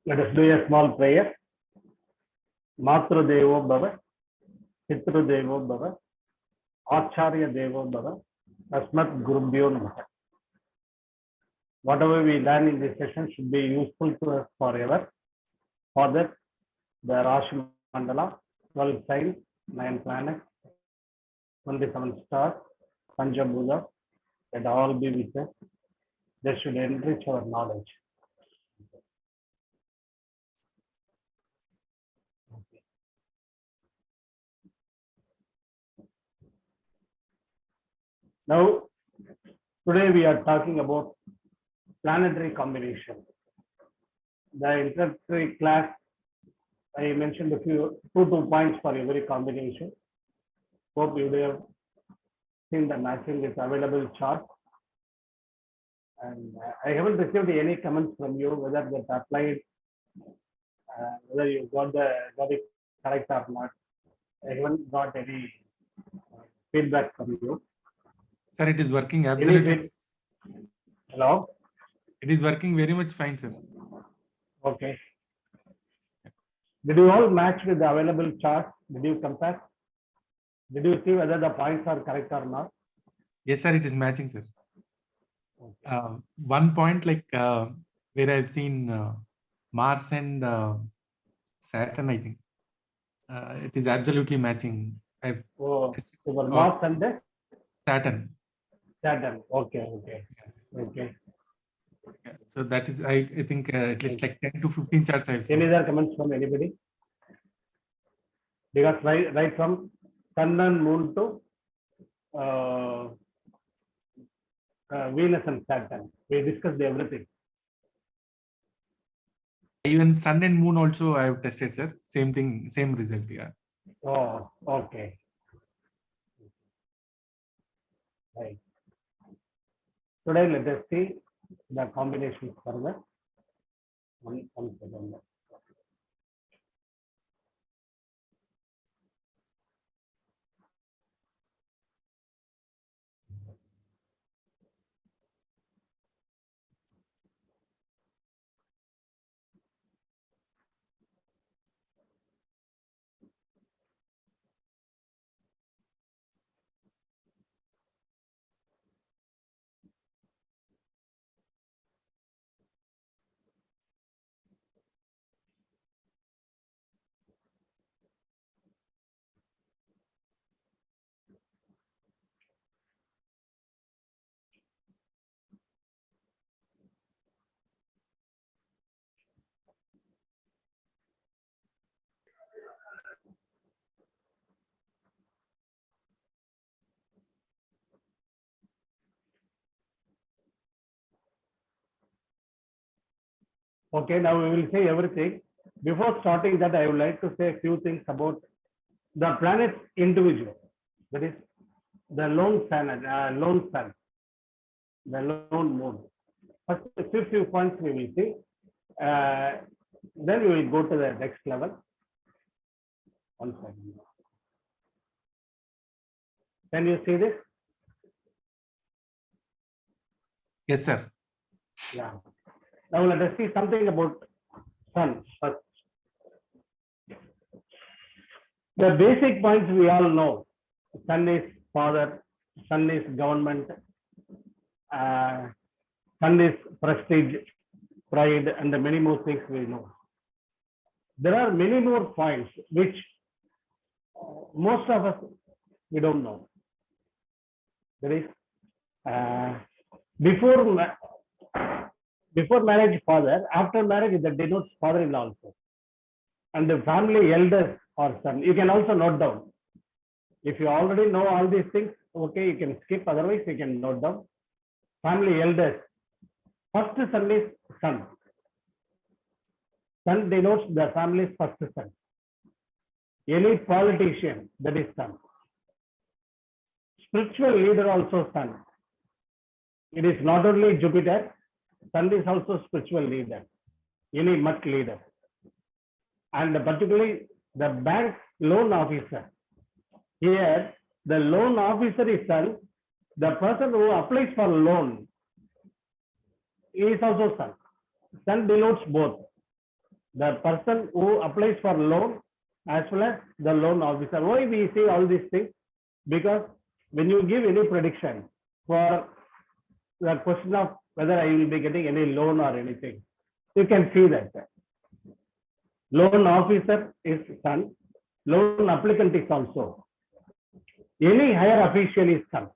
Let us do a small prayer. Matru Devo Bhava, Pitru Devo Bhava, Acharya Devo Bhava, Tasmat Gurubhyo Namaha. Whatever we learn in this session should be useful to us forever. For that, the Rashi Mandala, 12 signs, 9 planets, 27 stars, Panchabhuta, that all be with us. They should enrich our knowledge. Now, today we are talking about planetary combination. The introductory class, I mentioned a few 2 points for every combination. Hope you would have seen the matching is available chart. And I haven't received any comments from you whether that applied, whether you got it correct or not. I haven't got any feedback from you. Sir, it is working absolutely. Hello? It is working very much fine, sir. Okay. Did you all match with the available chart? Did you compare? Did you see whether the points are correct or not? Yes, sir, it is matching, sir. One point like where I've seen Mars and Saturn, I think it is absolutely matching. Oh, over Mars and the Saturn. Saturn. Okay. Yeah, so that is, I think at least like 10 to 15 charts I've seen. Any other comments from anybody? Because right from Sun and Moon to Venus and Saturn, we discussed everything. Even Sun and Moon also I have tested, sir. Same thing, same result. Yeah. Oh, okay. Right. Today let us see the combinations further. One second. Okay, now we will say everything. Before starting that, I would like to say a few things about the planets individual. That is the lone planet, lone sun, the lone moon. First, a few points we will see. Then we will go to the next level. One second. Can you see this? Yes, sir. Yeah. Now let us see something about sun first. The basic points we all know. Sun is father, sun is government, sun is prestige, pride, and the many more things we know. There are many more points which most of us we don't know. That is before marriage father, after marriage that denotes father-in-law also. And the family elders or son. You can also note down. If you already know all these things, okay, you can skip. Otherwise, you can note down. Family elders. First son is son. Son denotes the family's first son. Any politician, that is son. Spiritual leader also son. It is not only Jupiter, sun is also spiritual leader. Any much leader. And particularly the bank loan officer. Here, the loan officer is son. The person who applies for loan is also son. Sun denotes both. The person who applies for loan as well as the loan officer. Why we see all these things? Because when you give any prediction for the question of whether I will be getting any loan or anything, you can see that loan officer is son, loan applicant is also. Any higher official is son.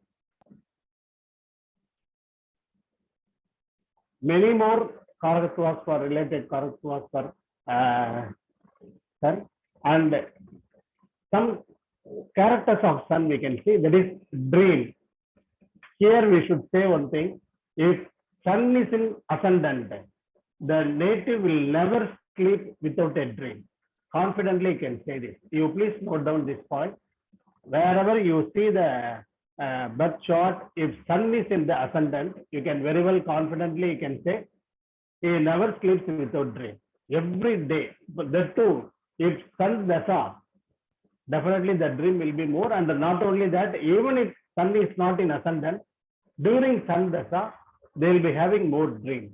Many more Karakatwas for related Karakatwas for son, and some characters of sun we can see, that is dream. Here we should say one thing: if sun is in ascendant, the native will never sleep without a dream. Confidently you can say this. You please note down this point. Wherever you see the birth chart, if sun is in the ascendant, you can very well confidently you can say he never sleeps without dream. Every day. But that too, if sun dasa, definitely the dream will be more. And not only that, even if sun is not in ascendant, during sun dasa, they will be having more dreams.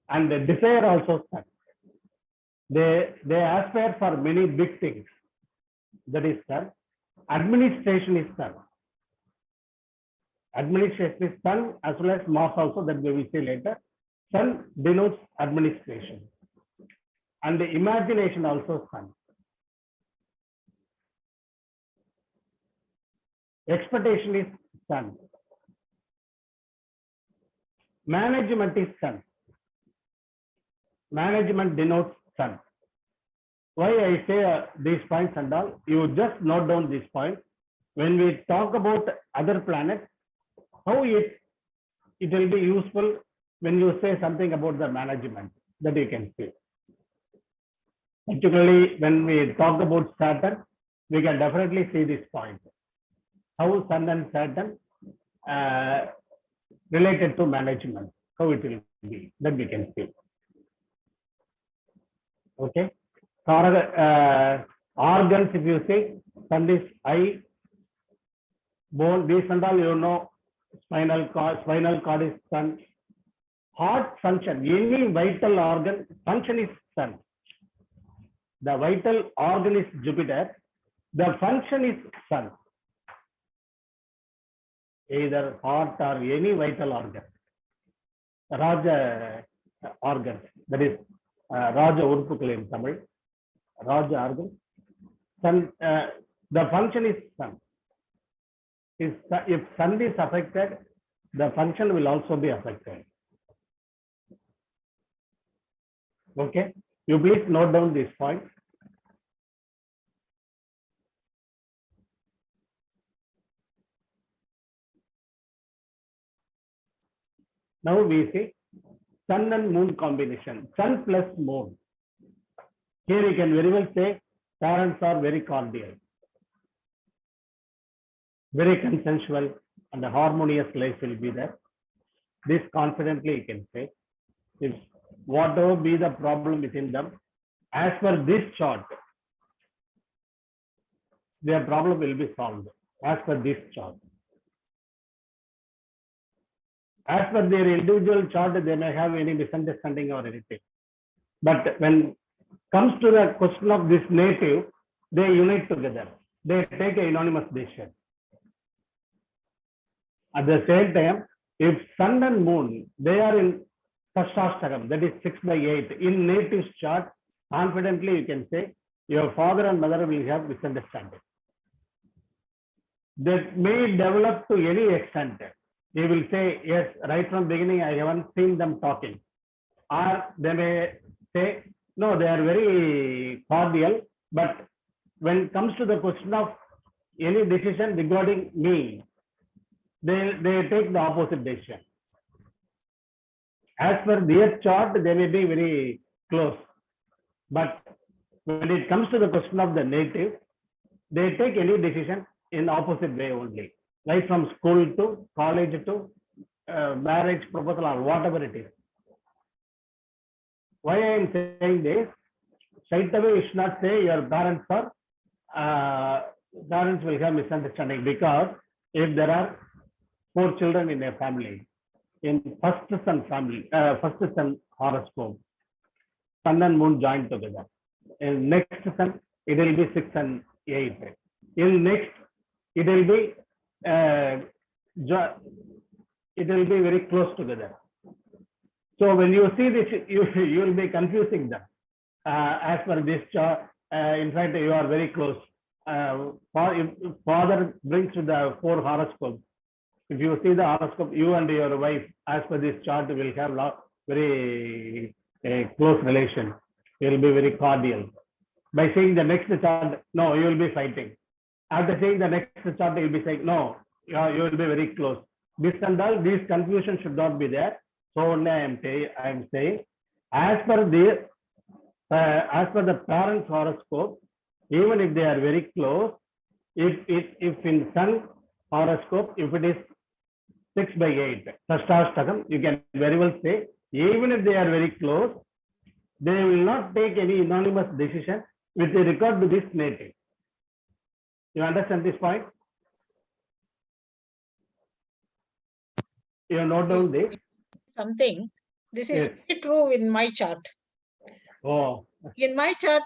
And the desire also sun. They aspire for many big things. That is sun. Administration is sun. Administration is sun as well as mass also, that we will see later. Sun denotes administration. And the imagination also sun. Expectation is sun. Management is sun. Management denotes sun. Why I say these points and all, you just note down this point. When we talk about other planets, how it will be useful when you say something about the management, that you can see. Particularly when we talk about Saturn, we can definitely see this point. How Sun and Saturn related to management, how it will be, that we can see. Okay. Organs, if you say, Sun is eye, bone, these and all, you know, spinal cord is sun. Heart function, any vital organ function is sun. The vital organ is Jupiter. The function is sun. Either heart or any vital organ. Raja organ, that is Raja Urpukal in Tamil. Raja organ. Sun, the function is sun. If sun is affected, the function will also be affected. Okay, you please note down this point. Now we see sun and moon combination, sun plus moon. Here you can very well say parents are very cordial, very consensual, and a harmonious life will be there. This confidently you can say. If whatever be the problem within them, as per this chart, their problem will be solved as per this chart. As per their individual chart, they may have any misunderstanding or anything. But when comes to the question of this native, they unite together. They take a unanimous decision. At the same time, if sun and moon, they are in Sashastakam, that is 6/8. In native chart, confidently you can say your father and mother will have misunderstanding. That may develop to any extent. They will say, yes, right from beginning, I haven't seen them talking. Or they may say, no, they are very cordial, but when it comes to the question of any decision regarding me, they take the opposite decision. As per their chart, they may be very close. But when it comes to the question of the native, they take any decision in opposite way only. Right from school to college to marriage proposal or whatever it is. Why I am saying this? Straight away you should not say your parents will have misunderstanding, because if there are 4 children in a family, in first son horoscope, sun and moon joined together. In next sun, it will be 6 and 8. In next, it will be it will be very close together. So when you see this, you will be confusing them. As per this chart, in fact, you are very close. If father brings to the 4 horoscopes. If you see the horoscope, you and your wife, as per this chart, will have very close relation. You will be very cordial. By saying the next chart, no, you will be fighting. After saying the next chart, you will be saying, no, you will be very close. This and all, these confusion should not be there. So only I am saying, as per the parents' horoscope, even if they are very close, if in sun horoscope, if it is 6 by 8, Sashtastakam, you can very well say, even if they are very close, they will not take any anonymous decision with regard to this native. You understand this point? You note down this? Something. This is Yes. very true in my chart. Oh, In my chart,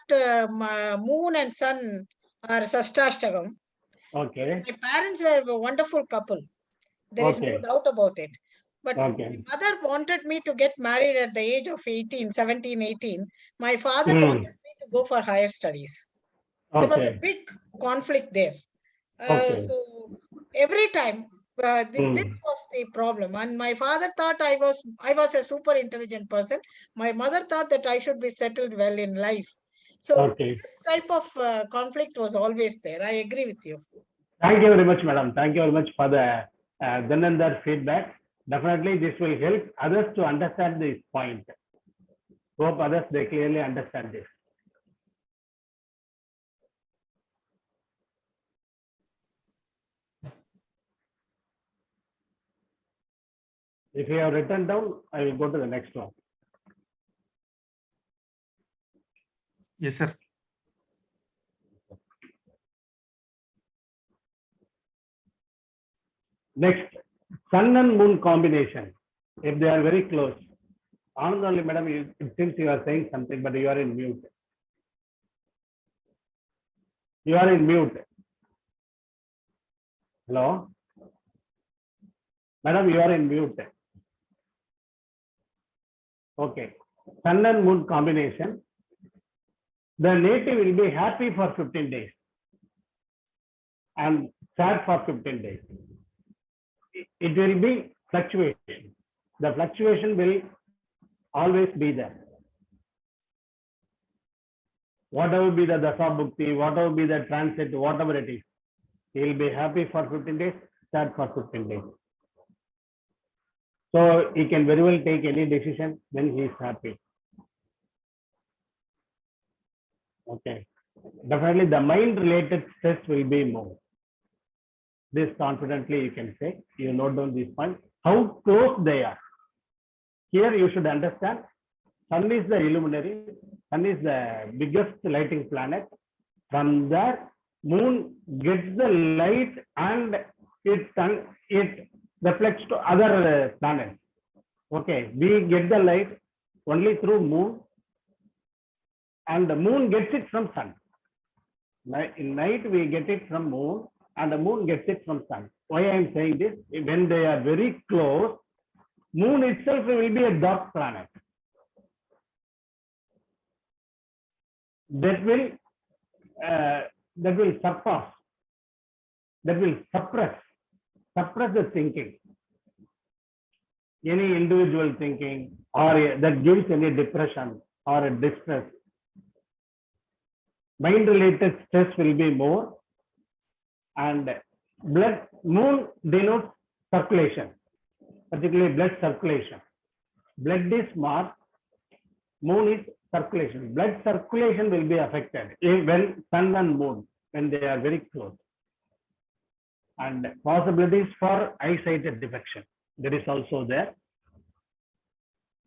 my moon and sun are Sashtastakam. okay. My parents were a wonderful couple. There is no Okay. doubt about it. But Okay. my mother wanted me to get married at the age of 17, 18. My father Hmm. wanted me to go for higher studies. There was a Okay. big conflict there. Okay. So every time this was the problem, and my father thought I was a super intelligent person. My mother thought that I should be settled well in life. So Okay. this type of conflict was always there. I agree with you. Thank you very much, madam. Thank you very much for the Dhanandhar feedback. Definitely, this will help others to understand this point. Hope others they clearly understand this. If you have written down, I will go to the next one. Yes, sir. Next, sun and moon combination. If they are very close. Anandali, madam, it seems you are saying something, but you are in mute. You are in mute. Hello? Madam, you are in mute. Okay. Sun and moon combination. The native will be happy for 15 days and sad for 15 days. It will be fluctuation. The fluctuation will always be there. Whatever be the Dasa Bhukti, whatever be the transit, whatever it is, he will be happy for 15 days, sad for 15 days. So he can very well take any decision when he is happy. Okay. Definitely the mind related stress will be more. This confidently you can say. You note down this point. How close they are. Here you should understand. Sun is the illuminary. Sun is the biggest lighting planet. From there, moon gets the light and it reflects to other planets. Okay, we get the light only through moon, and the moon gets it from sun. In night we get it from moon, and the moon gets it from sun. Why I am saying this? When they are very close, moon itself will be a dark planet. That will surpass, that will suppress the thinking, any individual thinking, or that gives any depression or a distress. Mind related stress will be more, and moon denotes circulation, particularly blood circulation. Blood is Mars, moon is circulation. Blood circulation will be affected when sun and moon, when they are very close. And possibilities for eyesight defection, that is also there.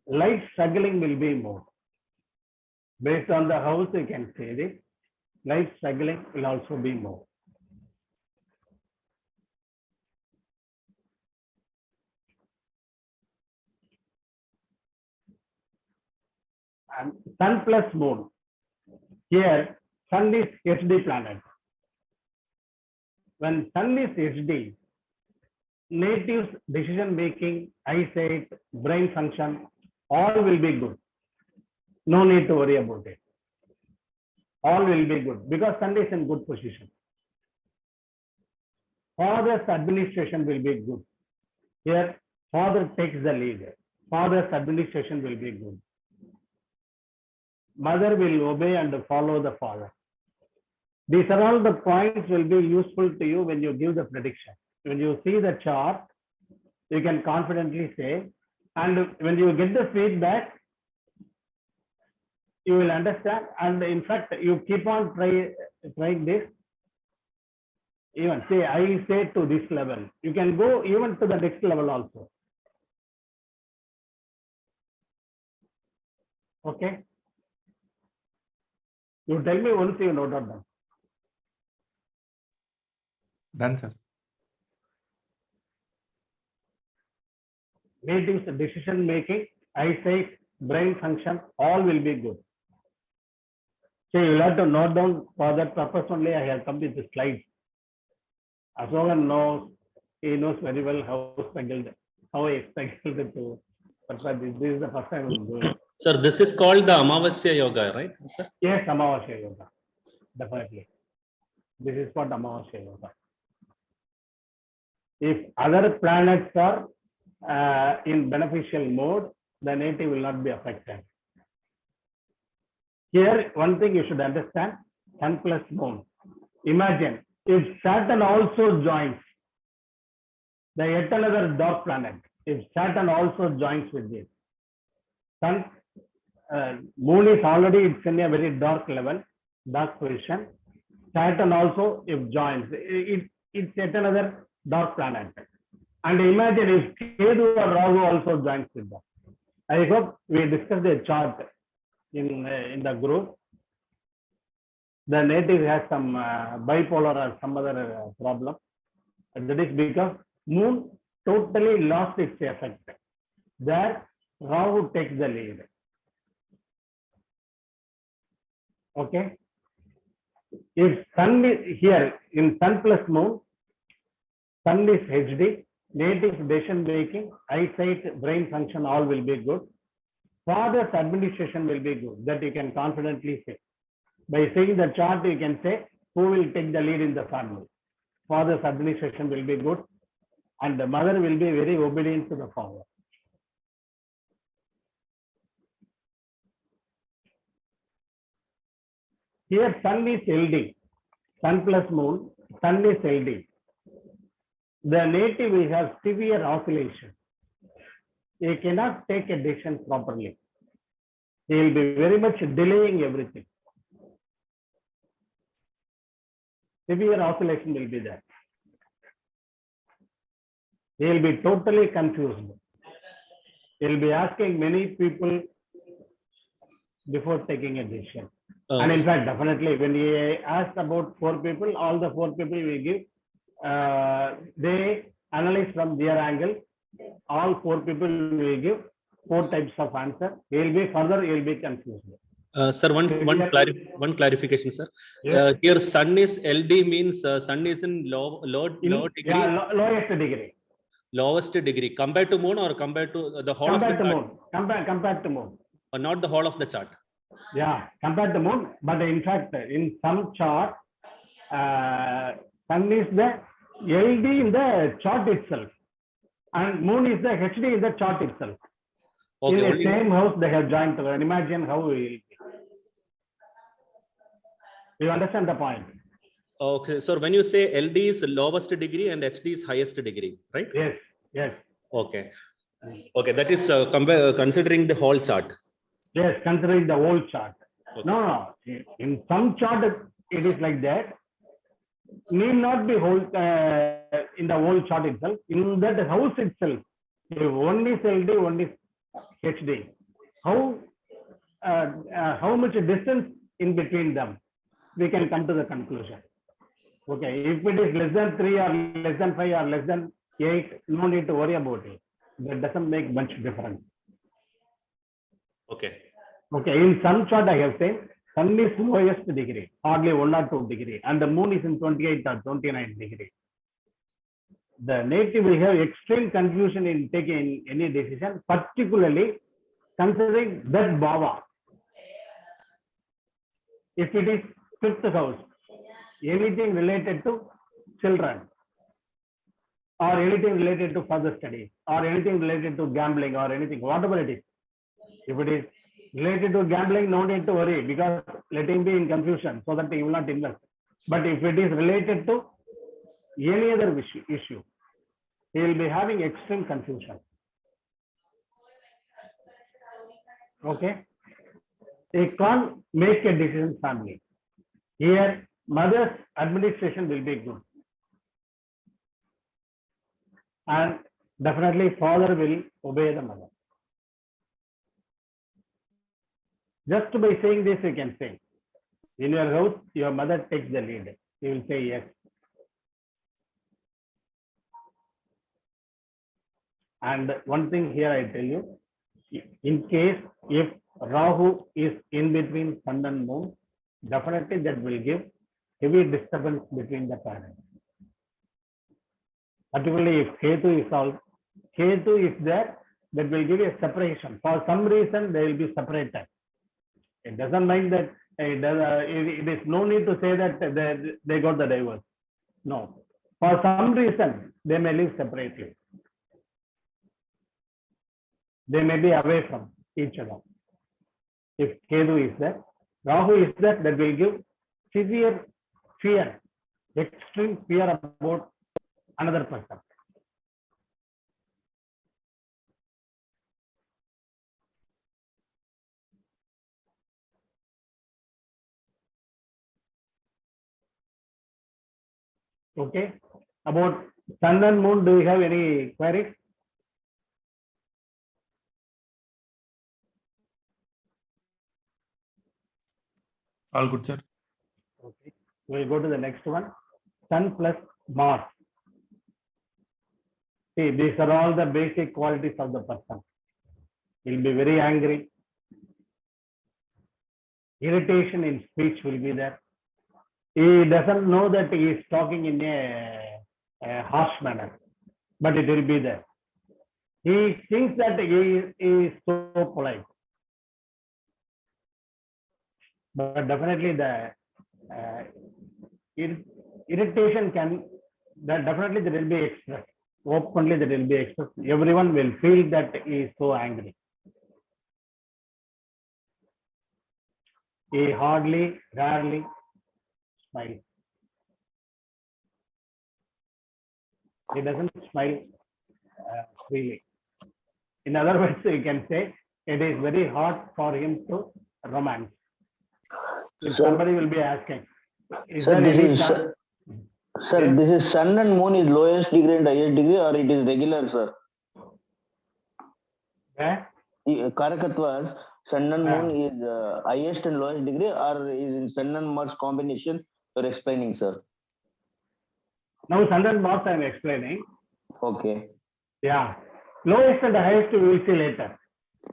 Light struggling will be more. Based on the house, you can say this. Light struggling will also be more. And Sun plus moon. Here, sun is HD planet. When sun is HD, natives decision making, eyesight, brain function, all will be good. No need to worry about it. All will be good because sun is in good position. Father's administration will be good. Here, father takes the lead. Father's administration will be good. Mother will obey and follow the father. These are all the points will be useful to you when you give the prediction. When you see the chart, you can confidently say, and when you get the feedback, you will understand. And in fact, you keep on trying this. Even say, I say to this level. You can go even to the next level also. Okay. You tell me once you note it down. Done, sir. Natives decision making, eyesight, brain function, all will be good. So you will have to note down. For that purpose only, I have come with the slides. Ashokan knows, he knows very well how I struggled to. But this is the first time I'm doing. Sir, this is called the Amavasya Yoga, right, sir? Yes, Amavasya Yoga. Definitely. This is what Amavasya Yoga. If other planets are in beneficial mode, the native will not be affected. Here, one thing you should understand, sun plus moon. Imagine if Saturn also joins, the yet another dark planet, if Saturn also joins with this, sun, moon is already, it's in a very dark level, dark position. Saturn also, if joins, it's yet another dark planet. And imagine if Ketu or Rahu also joins with that. I hope we discussed a chart in the group. The native has some bipolar or some other problem. And that is because moon totally lost its effect. There, Rahu takes the lead. Okay. If sun is here in sun plus moon, sun is HD, native decision making, eyesight, brain function, all will be good. Father's administration will be good. That you can confidently say. By seeing the chart, you can say who will take the lead in the family. Father's administration will be good, and the mother will be very obedient to the father. Here, sun is LD, sun plus moon, sun is LD. The native will have severe oscillation. He cannot take a decision properly. He will be very much delaying everything. Severe oscillation will be there. He will be totally confused. He will be asking many people before taking a decision. And in fact, definitely, when he asked about 4 people, all the 4 people we give, they analyze from their angle. All 4 people we give 4 types of answer. He will be further, he will be confused. Sir, one clarification, sir. Yes. Here, sun is LD means sun is in low degree, Yeah, lowest degree. lowest degree compared to moon or compared to the whole Compared of to the moon. Compared to moon. or not the whole of the chart. Yeah, compared to moon. But in fact, in some chart, sun is the LD in the chart itself, and moon is the HD in the chart itself. Okay, In the only, same house, they have joined together. Imagine how we will be. You understand the point? okay. So when you say LD is lowest degree and HD is highest degree, right? Yes, yes, Okay. Okay, that is considering the whole chart. yes. Considering the whole chart. Okay. No. In some chart, it is like that. Need not be whole in the whole chart itself. In that house itself, if one is LD, one is HD. How much distance in between them? We can come to the conclusion. Okay, if it is less than 3 or less than 5 or less than 8, no need to worry about it. That doesn't make much difference. Okay. Okay, in sun chart I have said sun is lowest degree, hardly 1 or 2 degree, and the moon is in 28 or 29 degree. The native will have extreme confusion in taking any decision, particularly considering that bhava. If it is fifth house, anything related to children, or anything related to further studies, or anything related to gambling, or anything, whatever it is. If it is related to gambling, no need to worry, because let him be in confusion so that he will not invest. But if it is related to any other issue, he will be having extreme confusion. Okay, he can't make a decision family. Here, mother's administration will be good, and definitely father will obey the mother. Just by saying this, you can say, in your house, your mother takes the lead. You will say yes. And one thing here I tell you, in case if Rahu is in between sun and moon, definitely that will give heavy disturbance between the parents. Particularly if Ketu is all, Ketu is there, that will give a separation. For some reason, they will be separated. It doesn't mean that it is no need to say that they got the divorce. No. For some reason, they may live separately. They may be away from each other. If Ketu is there, Rahu is there, that will give severe fear, extreme fear about another person. Okay. About sun and moon, do you have any queries? All good, sir. Okay. We'll go to the next one. Sun plus Mars. See, these are all the basic qualities of the person. He'll be very angry. Irritation in speech will be there. He doesn't know that he is talking in a harsh manner, but it will be there. He thinks that he is so polite, but definitely the irritation can, that definitely there will be expressed. Openly that will be expressed. Everyone will feel that he is so angry. He hardly, rarely smiles. He doesn't smile freely. In other words, you can say it is very hard for him to romance. If somebody will be asking, is Sir, there this any is chance? sir, Yes. this is sun and moon is lowest degree and highest degree, or it is regular, sir? Eh? Karakatva's sun and moon Yeah. is highest and lowest degree, or is in sun and Mars combination? You're explaining, sir. Now, Sun and Mars I am explaining. Okay. Yeah. Lowest and highest we will see later.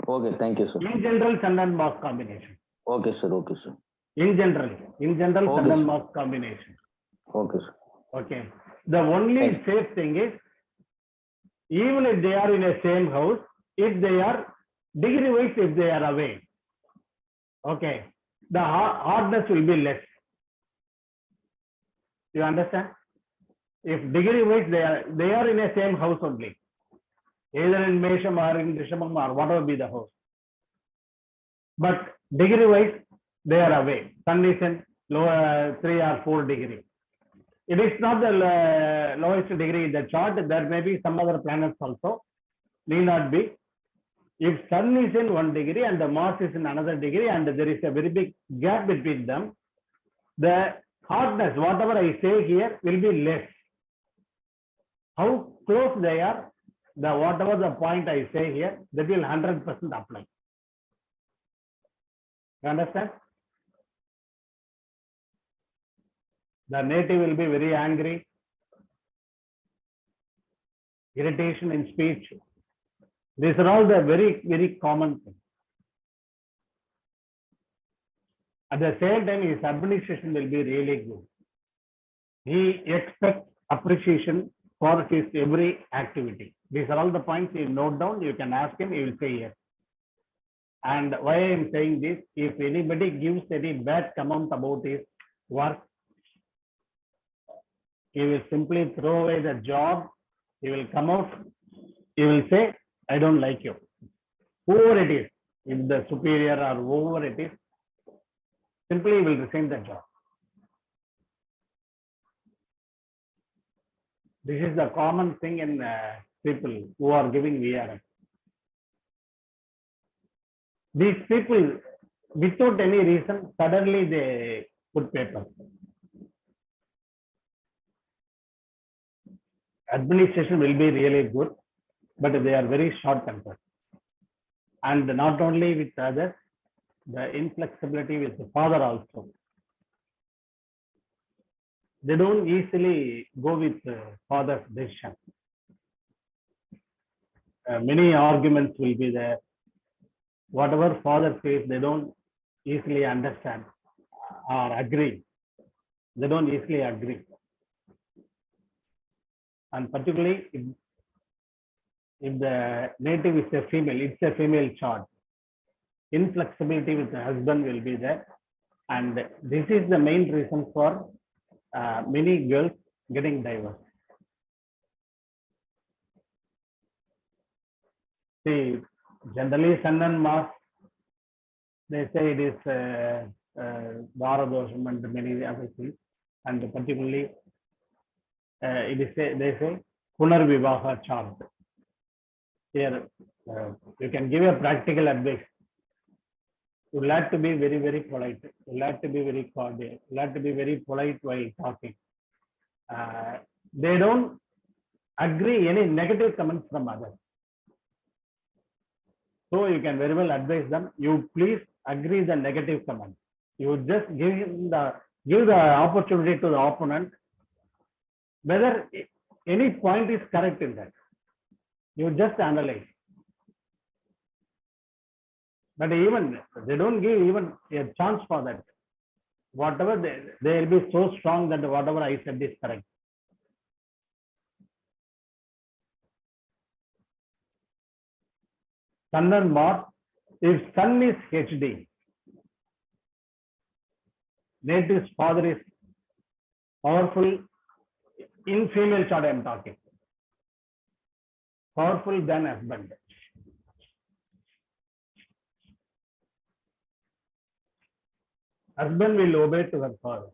Okay. Thank you, sir. In general, Sun and Mars combination. Okay, sir. Okay, sir. In general, Okay, Sun and sir. Mars combination. Okay, sir. Okay. The only Thank safe thing is, even if they are in a same house, if they are degree wise, if they are away, okay, the hardness will be less. You understand? If degree wise they are in a same house only, either in Mesham or in Rishabham or whatever be the house. But degree wise, they are away. Sun is in lower 3 or 4 degree. It is not the lowest degree in the chart. There may be some other planets also. Need not be. If Sun is in 1 degree and the Mars is in another degree and there is a very big gap between them, the hardness, whatever I say here, will be less. How close they are, whatever the point I say here, that will 100% apply. You understand? The native will be very angry, irritation in speech. These are all the very, very common things. At the same time, his administration will be really good. He expects appreciation for his every activity. These are all the points you note down. You can ask him, he will say yes. And why I am saying this, if anybody gives any bad comment about his work, he will simply throw away the job. He will come out. He will say, I don't like you. Whoever it is, if the superior or whoever it is, simply he will resign the job. This is the common thing in people who are giving VRF. These people, without any reason, suddenly they put paper. Administration will be really good, but they are very short-tempered. And not only with others, the inflexibility with the father also. They don't easily go with father's decision. Many arguments will be there. Whatever father says, they don't easily understand or agree. They don't easily agree. And particularly if the native is a female, it's a female chart. Inflexibility with the husband will be there. And this is the main reason for many girls getting divorced. See, generally Sun and Mars, they say it is Bharadosham and many other things. And particularly, it is they say Punarvivaha chart. Here, you can give a practical advice. You will have to be very, very polite. You will have to be very cordial. You will have to be very polite while talking. They don't agree any negative comments from others. So you can very well advise them. You please agree the negative comment. You just give the opportunity to the opponent whether any point is correct in that. You just analyze. But even they don't give even a chance for that. Whatever they will be so strong that whatever I said is correct. Sun and Mars, if Sun is HD, native's father is powerful in female chart I am talking. Powerful than husband. Husband will obey to her father.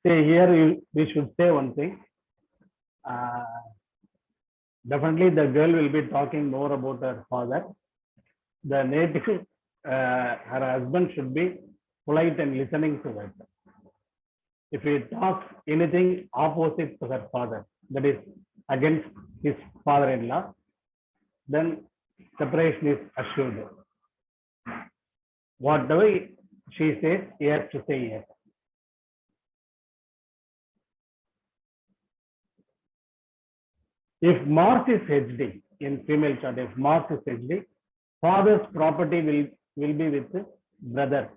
See here, we should say one thing. Definitely the girl will be talking more about her father. The native, her husband should be polite and listening to her. If he talks anything opposite to her father, that is against his father-in-law, then separation is assured. Whatever she says, he has to say yes. If Mars is HD in female chart, if Mars is HD, father's property will be with brother.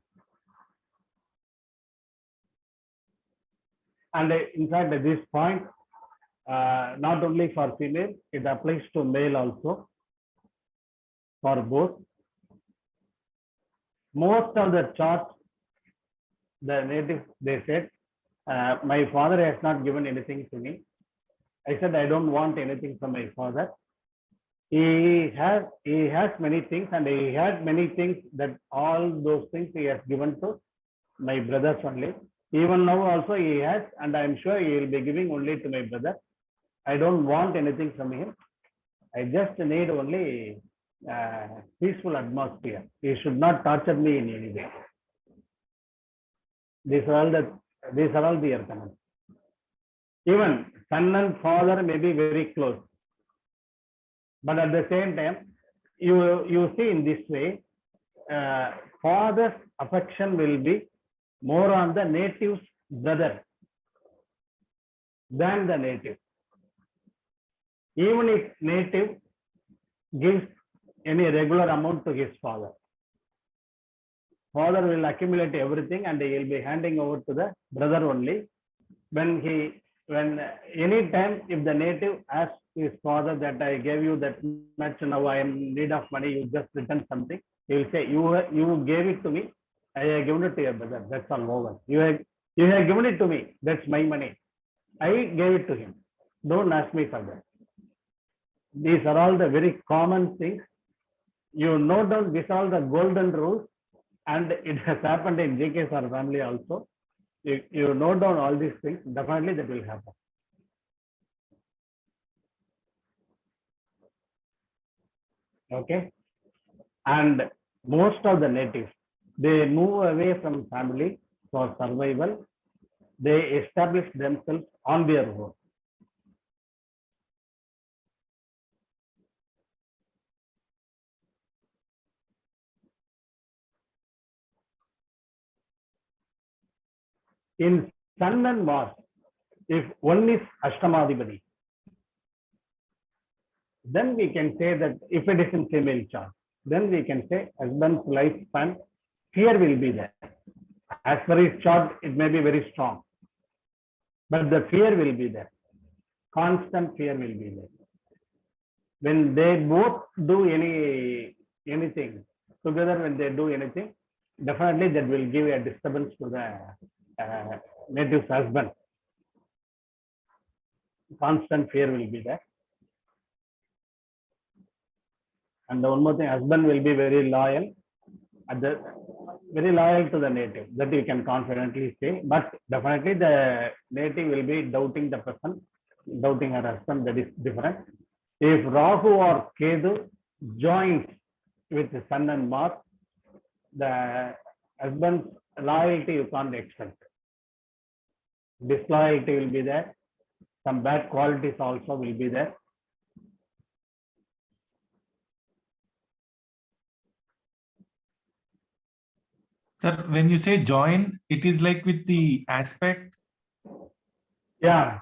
And in fact, at this point, not only for female, it applies to male also, for both. Most of the charts, the natives, they said, my father has not given anything to me. I said, I don't want anything from my father. He has many things, and he had many things that all those things he has given to my brothers only. Even now also he has, and I am sure he will be giving only to my brother. I don't want anything from him. I just need only peaceful atmosphere. He should not torture me in any way. These are all the comments. Even son and father may be very close. But at the same time, you see in this way, father's affection will be more on the native's brother than the native. Even if native gives any regular amount to his father, father will accumulate everything and he will be handing over to the brother only. When any time if the native asks his father that I gave you that much, now I am in need of money, you just return something, he will say, you gave it to me, I have given it to your brother, that's all over. You have given it to me, that's my money, I gave it to him, don't ask me for that. These are all the very common things. You note down these are all the golden rules, and it has happened in JK Sir family also. You note down all these things, definitely that will happen. Okay. And most of the natives, they move away from family for survival. They establish themselves on their own. In Sun and Mars, if one is Ashtamadhipati, then we can say that if it is in female chart, then we can say husband's lifespan, fear will be there. As per his chart, it may be very strong, but the fear will be there. Constant fear will be there. When they both do anything together, when they do anything, definitely that will give a disturbance to the native husband. Constant fear will be there. And one more thing, husband will be very loyal, very loyal to the native. That you can confidently say. But definitely the native will be doubting the person, doubting her husband. That is different. If Rahu or Ketu joins with the Sun and Mars, the husband's loyalty you can't expect. Disloyalty will be there. Some bad qualities also will be there. Sir, when you say join, it is like with the aspect. Yeah,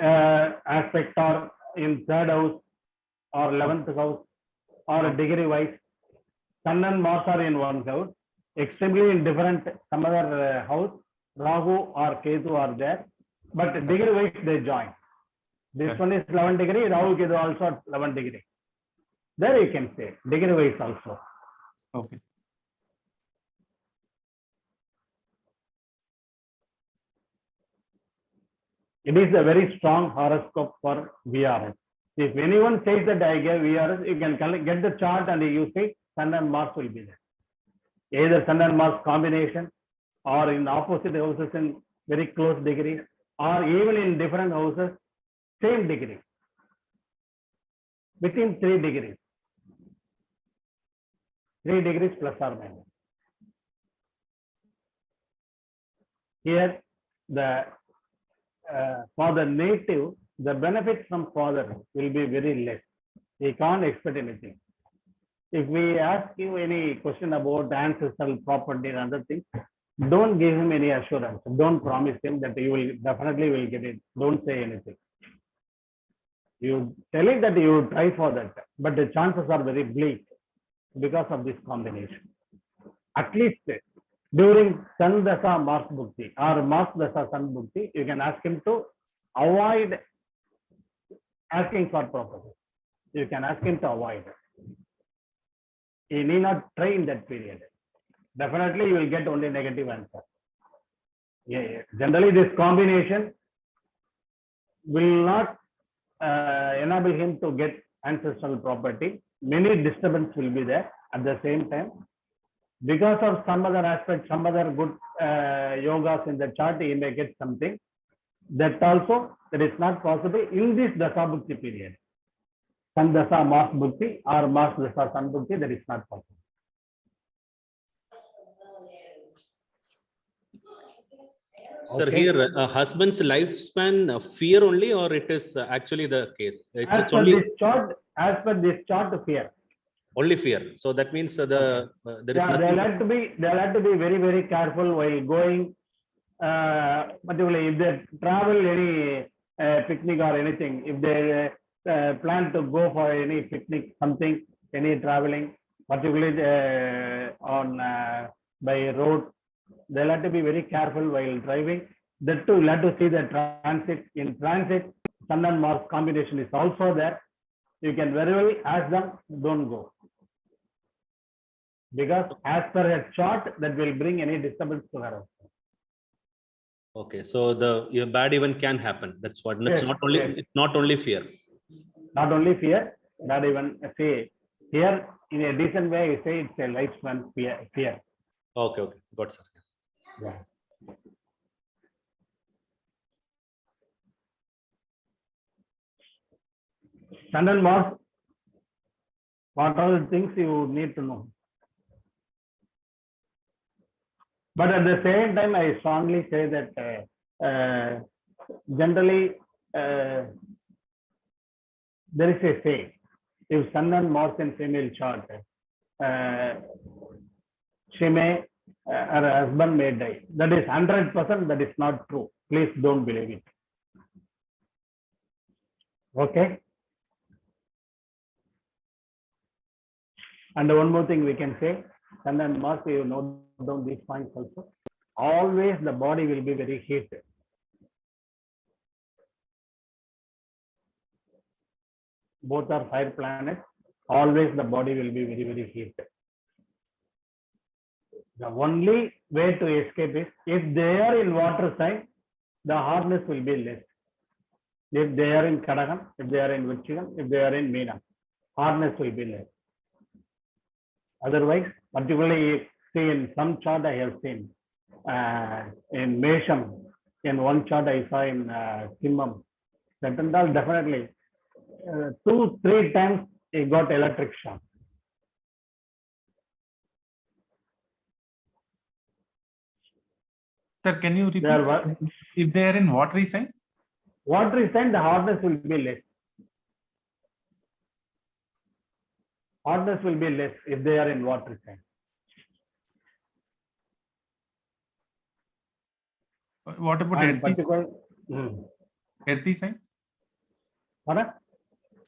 aspect or in third house or 11th house or degree wise. Sun and Mars are in one house, extremely in different some other house. Rahu or Ketu are there, but degree wise they join. This one is 11 degree, Rahu Ketu also 11 degree. There you can say degree wise also. Okay. It is a very strong horoscope for VRS. If anyone says that I gave VRS, you can get the chart and you see Sun and Mars will be there. Either Sun and Mars combination or in opposite houses in very close degree or even in different houses, same degree. Within 3 degrees. 3 degrees plus or minus. Here, for the native, the benefit from father will be very less. He can't expect anything. If we ask you any question about ancestral property and other things, don't give him any assurance. Don't promise him that you will definitely will get it. Don't say anything. You tell it that you will try for that, but the chances are very bleak because of this combination. At least during Sun Dasa Mars Bhukti or Mars Dasa Sun Bhukti, you can ask him to avoid asking for proposal. You can ask him to avoid it. He need not try in that period. Definitely you will get only negative answer. Yeah. Generally this combination will not enable him to get ancestral property. Many disturbance will be there at the same time. Because of some other aspect, some other good yogas in the chart, he may get something. That also, that is not possible in this Dasa Bhukti period. Sun Dasa Mars Bhukti or Mars Dasa Sun Bhukti, that is not possible. Sir, Okay. here, husband's lifespan, fear only, or it is actually the case? It's As per only this chart, fear. only fear. So that means there is Yeah, nothing. they'll have to be very, very careful while going, particularly if they travel any picnic or anything, if they plan to go for any picnic, something, any traveling, particularly on by road, they'll have to be very careful while driving. That too, you'll have to see the transit. In transit, Sun and Mars combination is also there. You can very well ask them, don't go. Because as per a chart, that will bring any disturbance to her. Okay, so the bad event can happen. That's what. It's Yes, not only. yes. It's not only fear. Not only fear, not even say here in a decent way, you say it's a lifespan fear. Okay, okay, got sir. Yeah. Sun and Mars, what are the things you need to know? But at the same time, I strongly say that generally there is a say, if Sun and Mars in female chart, she may, her husband may die. That is 100%, that is not true. Please don't believe it. Okay. And one more thing we can say, Sun and Mars, you note down these points also. Always the body will be very heated. Both are fire planets. Always the body will be very, very heated. The only way to escape is if they are in water sign, the hardness will be less. If they are in Kadagam, if they are in Vichigam, if they are in Meena, hardness will be less. Otherwise, particularly see in some chart I have seen in Mesham, in one chart I saw in Simmam, Satandal definitely 2-3 times he got electric shock. Sir, can you repeat? They are If they are in watery sign? watery sign, the hardness will be less. Hardness will be less if they are in watery sign. What about And earthy, earthy signs? Pardon?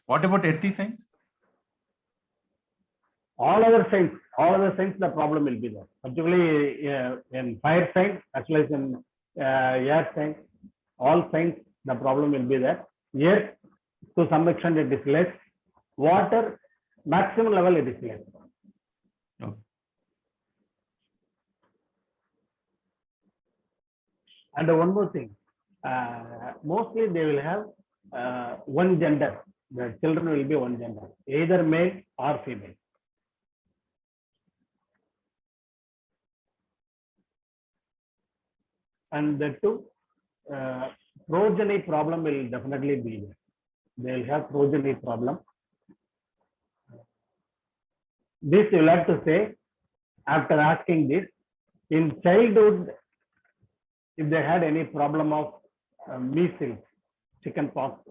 What about earthy signs? All other signs, the problem will be there. Particularly in fire sign, as well as in air sign, all signs, the problem will be there. Yes, to some extent it is less. Water, maximum level it is less. Okay. And one more thing, mostly they will have one gender. The children will be one gender, either male or female. And the two, progeny problem will definitely be there. They will have progeny problem. This you will have to say, after asking this, in childhood, if they had any problem of measles, chickenpox,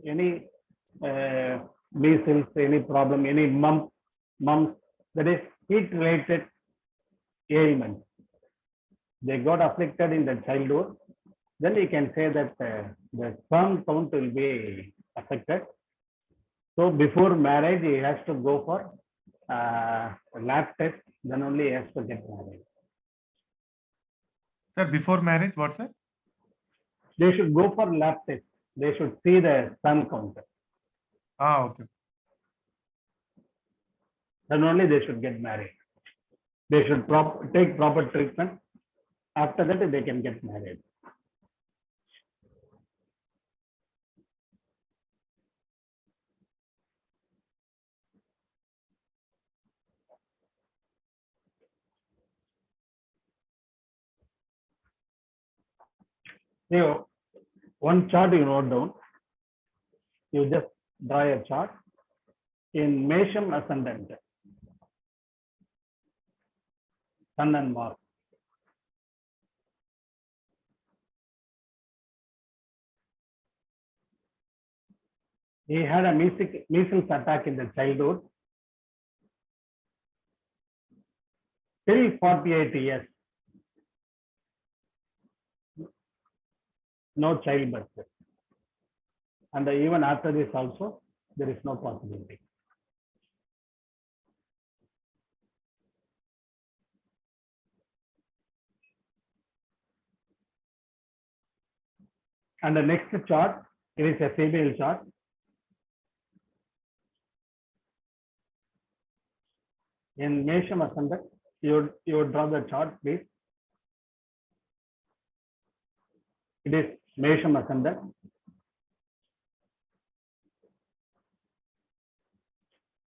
any measles, any problem, any mumps, that is heat-related ailment, they got afflicted in the childhood, then you can say that the sperm count will be affected. So before marriage, he has to go for lab test, then only he has to get married. Sir, before marriage, what, sir? They should go for lab test. They should see the sperm count. Okay. Then only they should get married. They should take proper treatment. After that, they can get married. So, one chart you note down. You just draw a chart in Mesham ascendant, Sun and Mars. He had a measles attack in the childhood. Till 48 years, no childbirth. And even after this also, there is no possibility. And the next chart, it is a female chart. In Mesham Ascendant, you would draw the chart, please. It is Mesham Ascendant.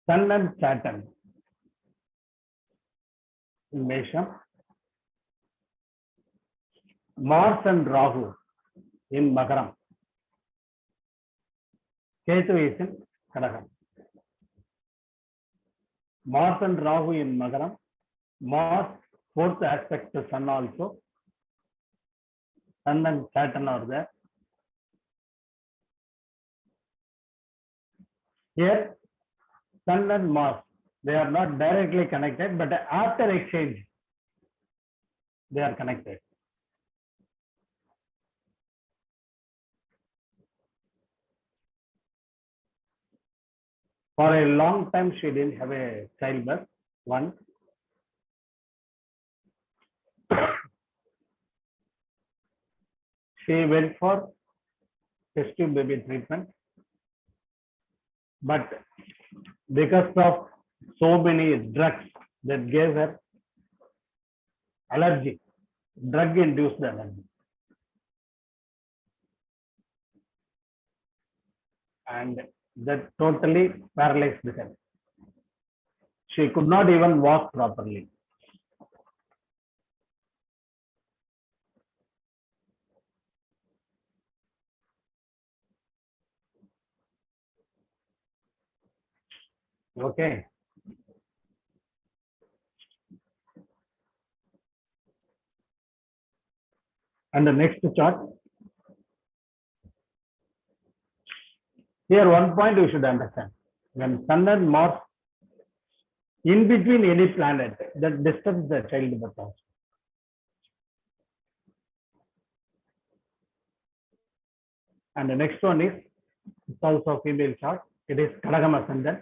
Sun and Saturn in Mesham. Mars and Rahu in Makaram. Ketu is in Kadagam. Mars and Rahu in Makaram. Mars, fourth aspect to Sun also. Sun and Saturn are there. Here, Sun and Mars, they are not directly connected, but after exchange, they are connected. For a long time, she didn't have a childbirth. One. She went for test tube baby treatment, but because of so many drugs that gave her allergy, drug-induced allergy, and that totally paralyzed her. She could not even walk properly. Okay. And the next chart. Here, one point you should understand. When Sun and Mars in between any planet, that disturbs the childbirth also. And the next one is also female chart. It is Kadagam Ascendant.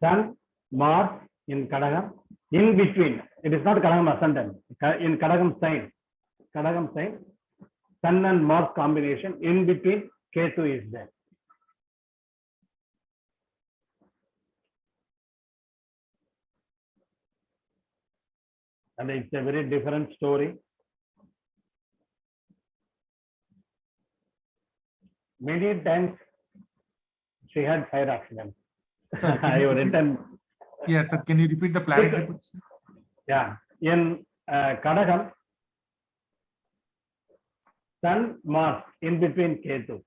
Sun, Mars in Kadagam. In between, it is not Kadagam Ascendant. In Kadagam sign, Sun and Mars combination. In between, Ketu is there. And it's a very different story. Many times she had fire accidents. Sir, I have written. Yeah, sir. Can you repeat the planetary position? Yeah. In Kadagam, Sun, Mars in between Ketu.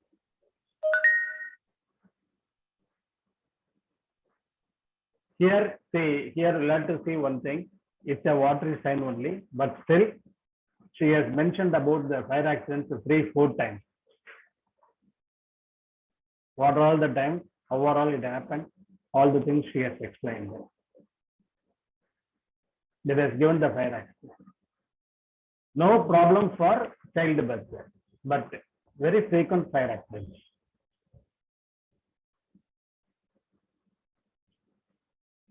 Here, see, here we'll have to see one thing. It's a watery sign only, but still, she has mentioned about the fire accidents 3-4 times. What all the time, how all it happened, all the things she has explained. That has given the fire accident. No problem for childbirth, but very frequent fire accidents.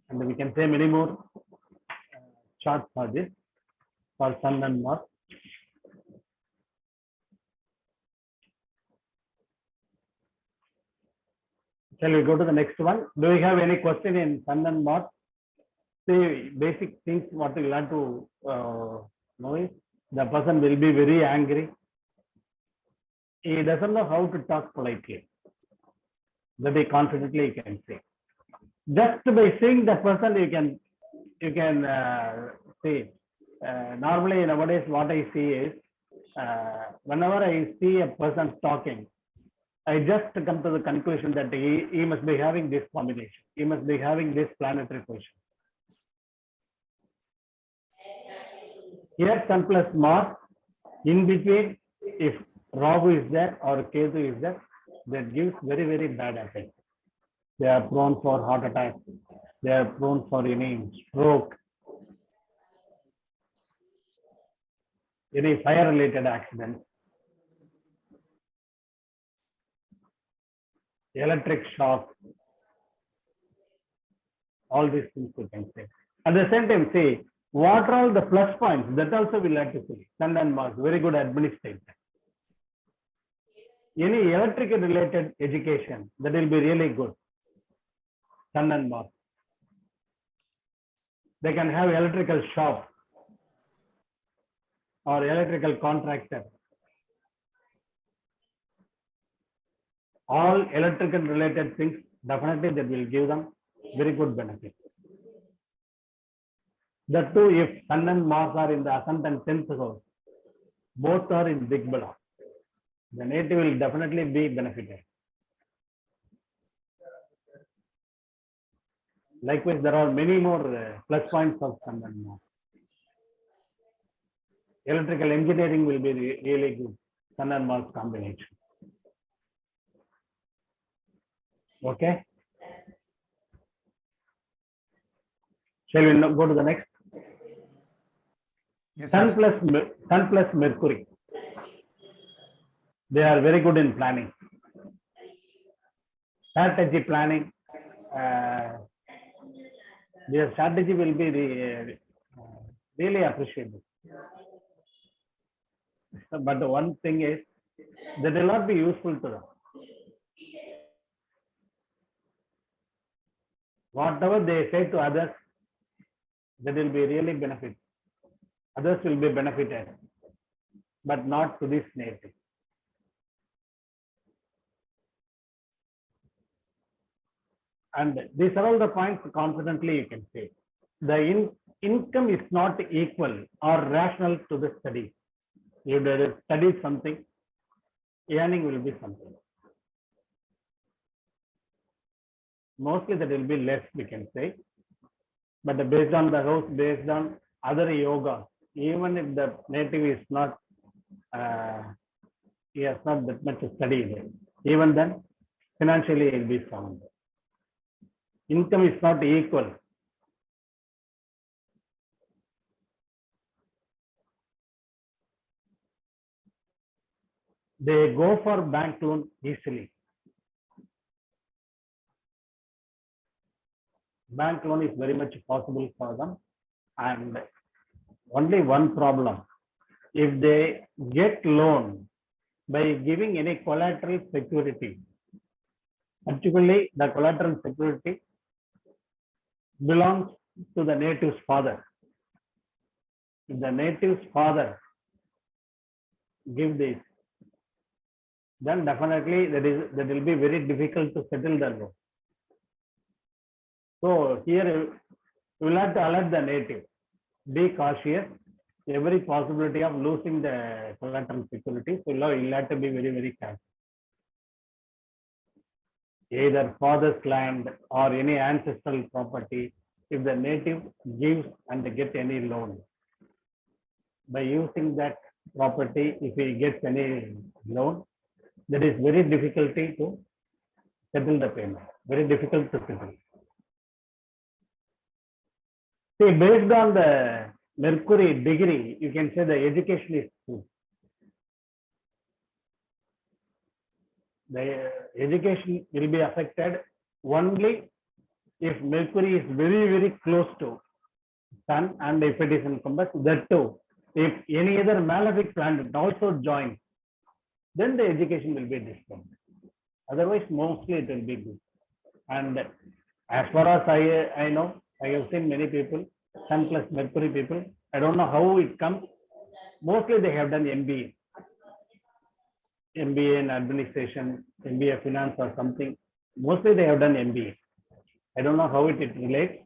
And we can say many more charts for this, for Sun and Mars. Shall we go to the next one? Do we have any question in Sun and Mars? The basic things what we learn to know is the person will be very angry. He doesn't know how to talk politely. Very confidently you can say. Just by seeing the person, you can see. Normally nowadays what I see is whenever I see a person talking, I just come to the conclusion that he must be having this combination. He must be having this planetary position. Here Sun plus Mars, in between, if Rahu is there or Ketu is there, that gives very, very bad effect. They are prone for heart attack. They are prone for any stroke, any fire-related accident, electric shock, all these things you can say. At the same time, say, what are all the plus points? That also we like to see. Sun and Mars, very good administrator. Any electrical related education, that will be really good. Sun and Mars. They can have electrical shop or electrical contractor. All electrical related things, definitely that will give them very good benefit. That too, if Sun and Mars are in the ascendant 10th house, both are in Digbala, the native will definitely be benefited. Likewise, there are many more plus points of Sun and Mars. Electrical engineering will be really good, Sun and Mars combination. Okay. Shall we go to the next? Yes, Sun sir. plus Mercury. They are very good in planning. Strategy planning. Their strategy will be really appreciable. But the one thing is, that will not be useful to them. Whatever they say to others, that will be really benefit. Others will be benefited, but not to this native. And these are all the points confidently you can say. The income is not equal or rational to the study. You study something, earning will be something. Mostly that will be less, we can say. But based on the house, based on other yoga, even if the native is not, he has not that much study, even then financially he will be sound. Income is not equal. They go for bank loan easily. Bank loan is very much possible for them. And only one problem. If they get loan by giving any collateral security, particularly the collateral security belongs to the native's father. If the native's father give this, then definitely that will be very difficult to settle the loan. So here you will have to alert the native. Be cautious. Every possibility of losing the collateral security, so you'll have to be very, very careful. Either father's land or any ancestral property, if the native gives and get any loan, by using that property, if he gets any loan, that is very difficult to settle the payment. Very difficult to settle. See, based on the Mercury degree, you can say the education is good. The education will be affected only if Mercury is very, very close to Sun, and if it is in compass, that too. If any other malefic planet also joins, then the education will be different. Otherwise, mostly it will be good. And as far as I know, I have seen many people, Sun plus Mercury people. I don't know how it comes. Mostly they have done MBA. MBA in administration, MBA finance or something. Mostly they have done MBA. I don't know how it relates.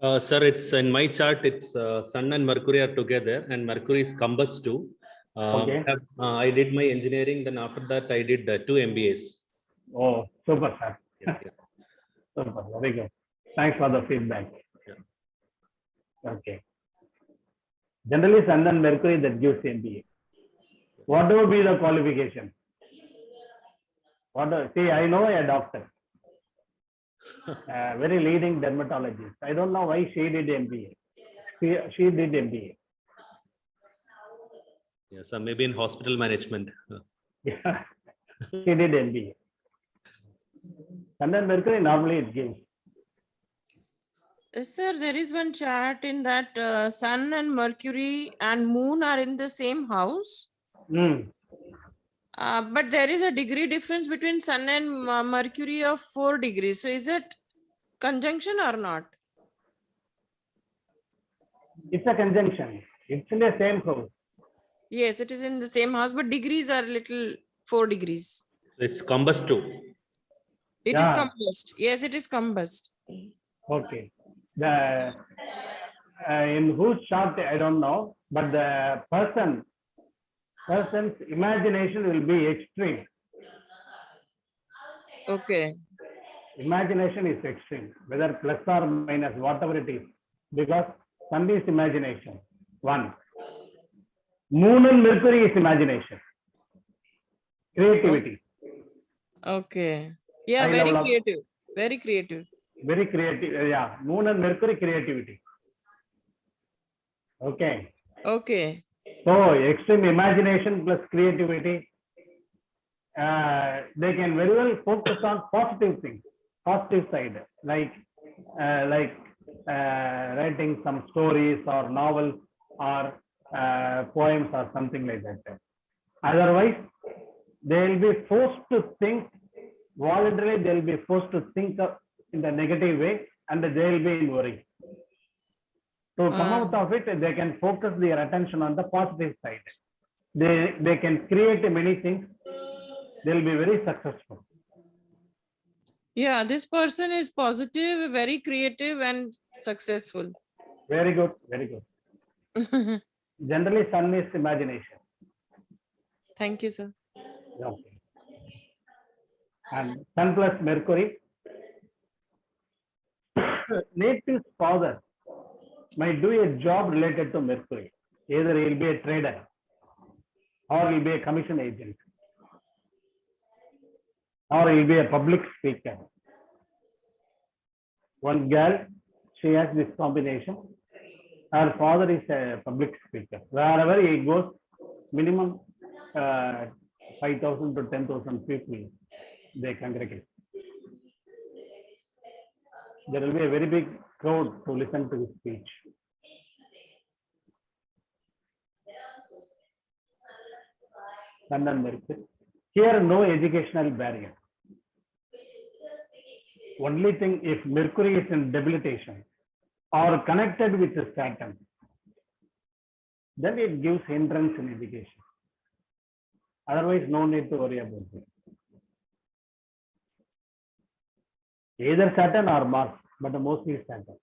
Sir, it's in my chart, it's Sun and Mercury are together and Mercury is combust too. Okay. I did my engineering, then after that I did 2 MBAs. Oh, super, sir. Yeah, yeah. Super, very good. Thanks for the feedback. Yeah. Okay. Generally, Sun and Mercury that gives MBA. What would be the qualification? See, I know a doctor, very leading dermatologist. I don't know why she did MBA. She did MBA. Yes, sir. Maybe in hospital management. Yeah, she did MBA. And then Mercury normally it gives. Sir, there is one chart in that Sun and Mercury and Moon are in the same house. Hmm. But there is a degree difference between Sun and Mercury of 4 degrees. So is it conjunction or not? It's a conjunction. It's in the same house. Yes, it is in the same house, but degrees are little 4 degrees. It's combust too. It is Yeah. combust. Yes, it is combust. Okay. The in whose chart I don't know, but the person's imagination will be extreme. Okay. Imagination is extreme, whether plus or minus, whatever it is, because Sun is imagination. One. Moon and Mercury is imagination. Creativity. Okay. Yeah, High very level of- creative. Very creative. Very creative. Yeah. Moon and Mercury, creativity. Okay. Okay. So extreme imagination plus creativity, they can very well focus on positive things, positive side, like writing some stories or novels or poems or something like that. Otherwise, they will be forced to think voluntarily. They will be forced to think in the negative way, and they will be in worry. To come out of it, they can focus their attention on the positive side. They can create many things. They'll be very successful. Yeah, this person is positive, very creative, and successful. Very good, very good. Generally, Sun is imagination. Thank you, sir. Okay. And Sun plus Mercury. Native's father might do a job related to Mercury. Either he'll be a trader or he'll be a commission agent or he'll be a public speaker. One girl, she has this combination. Her father is a public speaker. Wherever he goes, minimum 5,000 to 10,000 people, they congregate. There will be a very big crowd to listen to his speech. Sun and Mercury. Here, no educational barrier. Only thing, if Mercury is in debilitation or connected with Saturn, then it gives hindrance in education. Otherwise, no need to worry about it. Either Saturn or Mars, but mostly Saturn.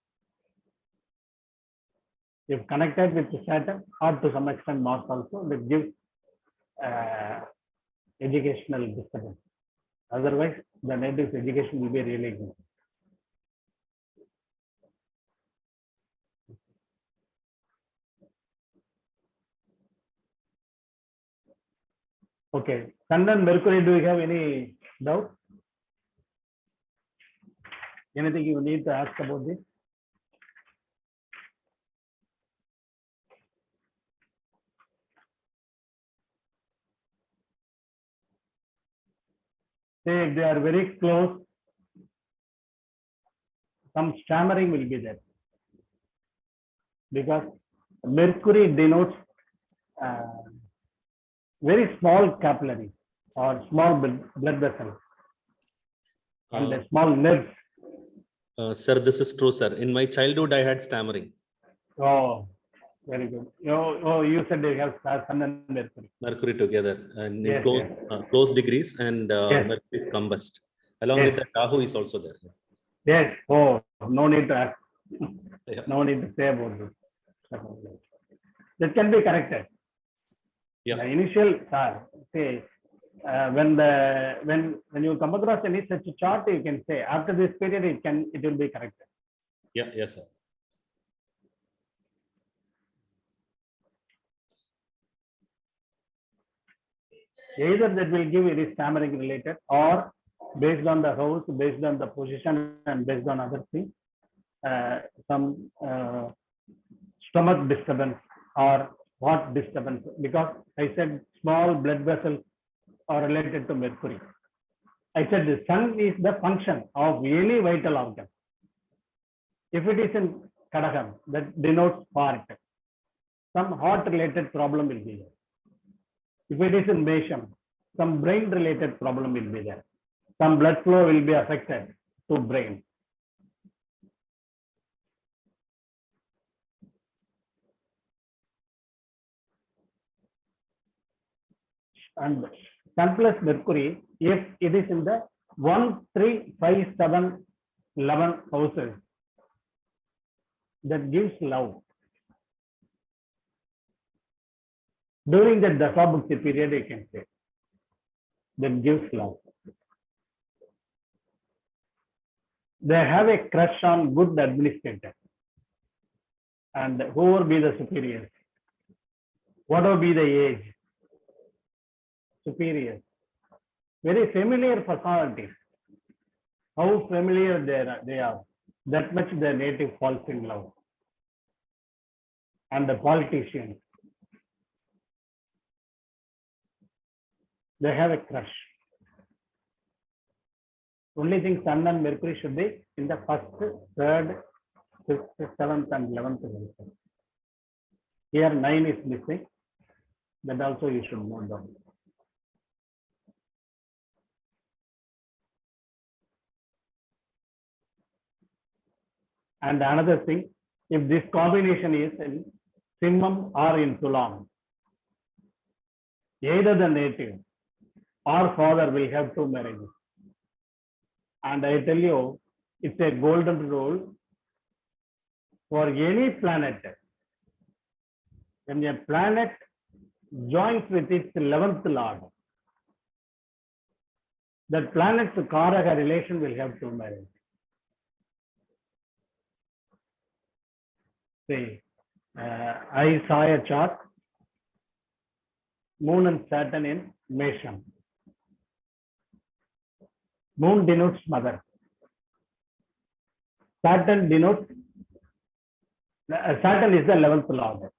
If connected with Saturn or to some extent Mars also, that gives educational disturbance. Otherwise, the native's education will be really good. Okay, Sun and Mercury, do you have any doubt? Anything you need to ask about this? Say if they are very close, some stammering will be there. Because Mercury denotes very small capillary or small blood vessel and the small nerves. Sir, this is true, sir. In my childhood, I had stammering. Oh, very good. You said you have Sun and Mercury. Mercury together and in Yes, close, yes. close degrees, and Yes. Mercury is combust. Along Yes. with that, Rahu is also there. Yes. Oh, no need to ask. Yeah. No need to say about this. That can be corrected. Yeah. The initial say when you come across any such chart, you can say after this period it will be corrected. Yeah, yes, sir. Either that will give it is stammering related, or based on the house, based on the position, and based on other things, some stomach disturbance or what disturbance, because I said small blood vessels are related to mercury. I said the sun is the function of any vital organ. If it is in Kadagam, that denotes part. Some heart related problem will be there. If it is in Mesham, some brain related problem will be there. Some blood flow will be affected to brain. And Sun plus Mercury, if it is in the 1, 3, 5, 7, 11 houses, that gives love. During the Dasabhukti period, you can say, that gives love. They have a crush on good administrator, and who will be the superiors, whatever be the age, superiors, very familiar personalities. How familiar they are, that much the native falls in love. And the politicians, they have a crush. Only thing Sun and Mercury should be in the first, third, fifth, 7th, and 11th. Here 9 is missing. That also you should note down. And another thing, if this combination is in Simmam or in Tulam, either the native or father will have 2 marriages. And I tell you, it's a golden rule for any planet. When a planet joins with its 11th lord, that planet's Karaka relation will have 2 marriages. See, I saw a chart, Moon and Saturn in Mesham. Moon denotes mother. Saturn denotes, Saturn is the 11th lord.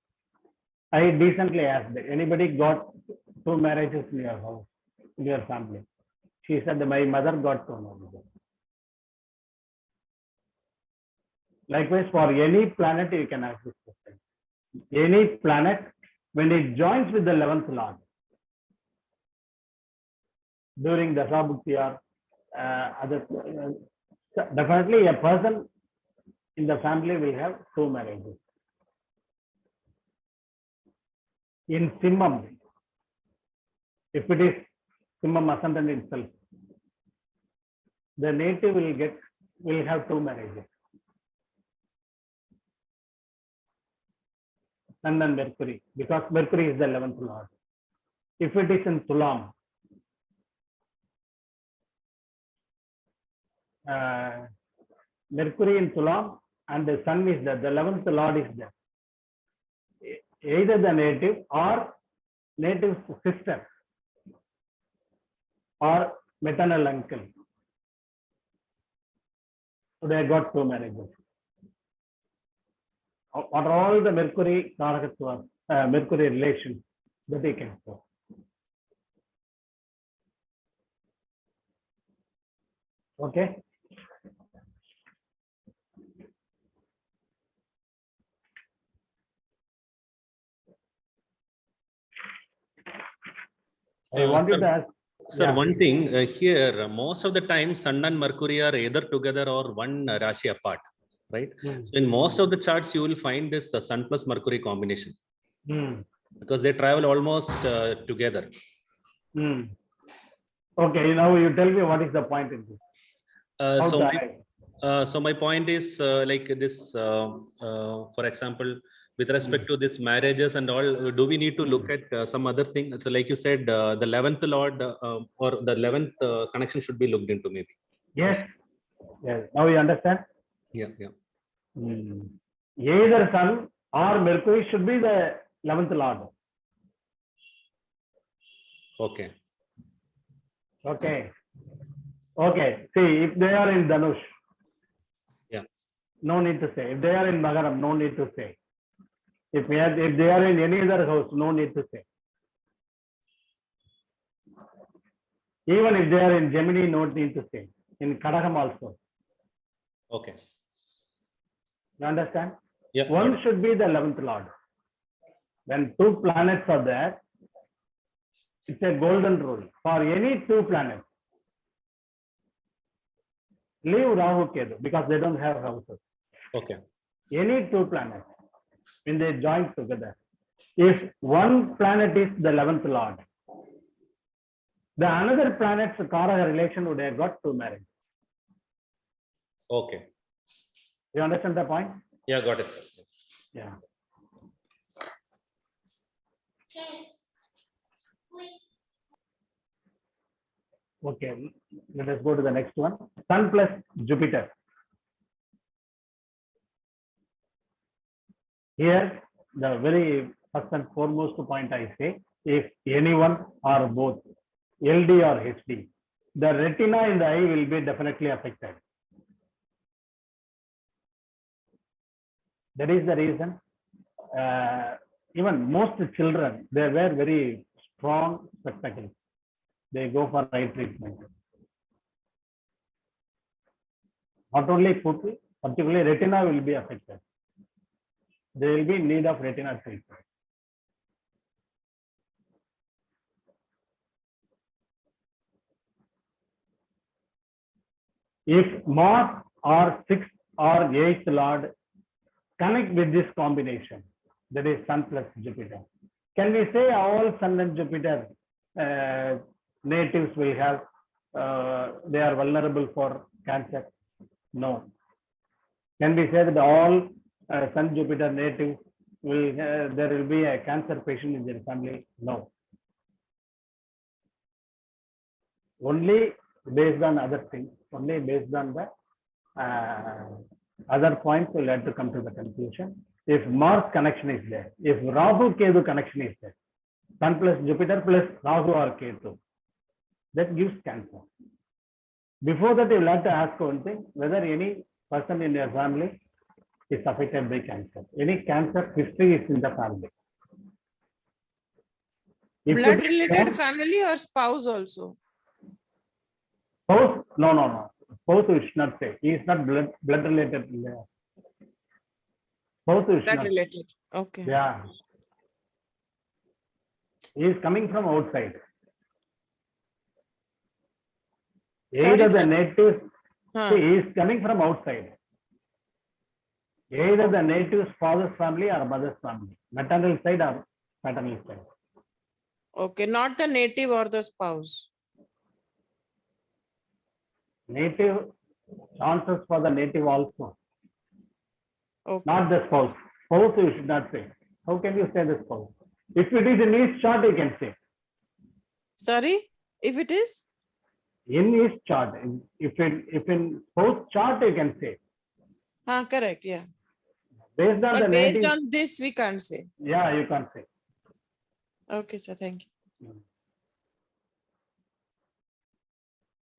I decently asked, anybody got 2 marriages in your house, in your family? She said, my mother got 2 marriages. Likewise, for any planet, you can ask this question. Any planet, when it joins with the 11th lord, during the Dasabhukti or other, definitely a person in the family will have 2 marriages. In Simmam, if it is Simmam ascendant itself, the native will have 2 marriages. Sun and Mercury, because Mercury is the 11th lord. If it is in Tulam, Mercury in Tulam and the Sun is there, the 11th lord is there. Either the native or native's sister or maternal uncle. So they got 2 marriages. What are all the Mercury Karakatva, Mercury relations that they can show. Okay. I wanted to ask. Sir, Yeah. one thing here, most of the time, Sun and Mercury are either together or one Rashi apart, right? So in most of the charts, you will find this Sun plus Mercury combination because they travel almost together. Okay, now you tell me what is the point in this. How So, to my, add? so my point is like this, for example, with respect to this marriages and all, do we need to look at some other thing? So like you said, the 11th lord or the 11th connection should be looked into maybe. Yes. Yes. Now you understand? Yeah, yeah. Either Sun or Mercury should be the 11th lord. Okay. Okay. Okay. See, if they are in Dhanush, Yeah. no need to say. If they are in Magaram, no need to say. If they are in any other house, no need to say. Even if they are in Gemini, no need to say. In Kadagam also. Okay. You understand? Yeah. One should be the 11th Lord. When two planets are there, it's a golden rule. For any two planets, leave Rahu Ketu because they don't have houses. Okay. Any two planets, when they join together, if one planet is the 11th Lord, the another planet's Karaka relation would have got to marry. Okay. You understand the point? Yeah, got it, sir. Yeah. Okay, let us go to the next one. Sun plus Jupiter. Here, the very first and foremost point I say, if anyone or both, LD or HD, the retina in the eye will be definitely affected. That is the reason. Even most children, they wear very strong spectacles. They go for eye treatment. Not only pupil, particularly retina will be affected. They will be in need of retina treatment. If Mars or 6th or 8th Lord connect with this combination, that is Sun plus Jupiter, can we say all Sun and Jupiter natives will have, they are vulnerable for cancer? No. Can we say that all Sun Jupiter natives will, there will be a cancer patient in their family? No. Only based on other things, only based on the other points, we'll have to come to the conclusion. If Mars connection is there, if Rahu Ketu connection is there, Sun plus Jupiter plus Rahu or Ketu, that gives cancer. Before that, you will have to ask one thing, whether any person in your family is affected by cancer. Any cancer history is in the family. If Blood it is related there, family or spouse also? spouse, no. Spouse we should not say. He is not blood related. Spouse we should Blood not. related. Okay. Yeah. He is coming from outside. Sorry, Either the sir. native, Huh. see, he is coming from outside. Either the Okay. native's father's family or mother's family, maternal side or paternal side. Okay, not the native or the spouse. Native, chances for the native also, Okay. not the spouse. Spouse you should not say. How can you say the spouse? If it is in his chart, you can say. Sorry, if it is? In his chart, if in spouse chart, you can say. Correct, yeah. Based on the But based native, on this, we can't say. yeah, you can say. Okay, sir, thank you.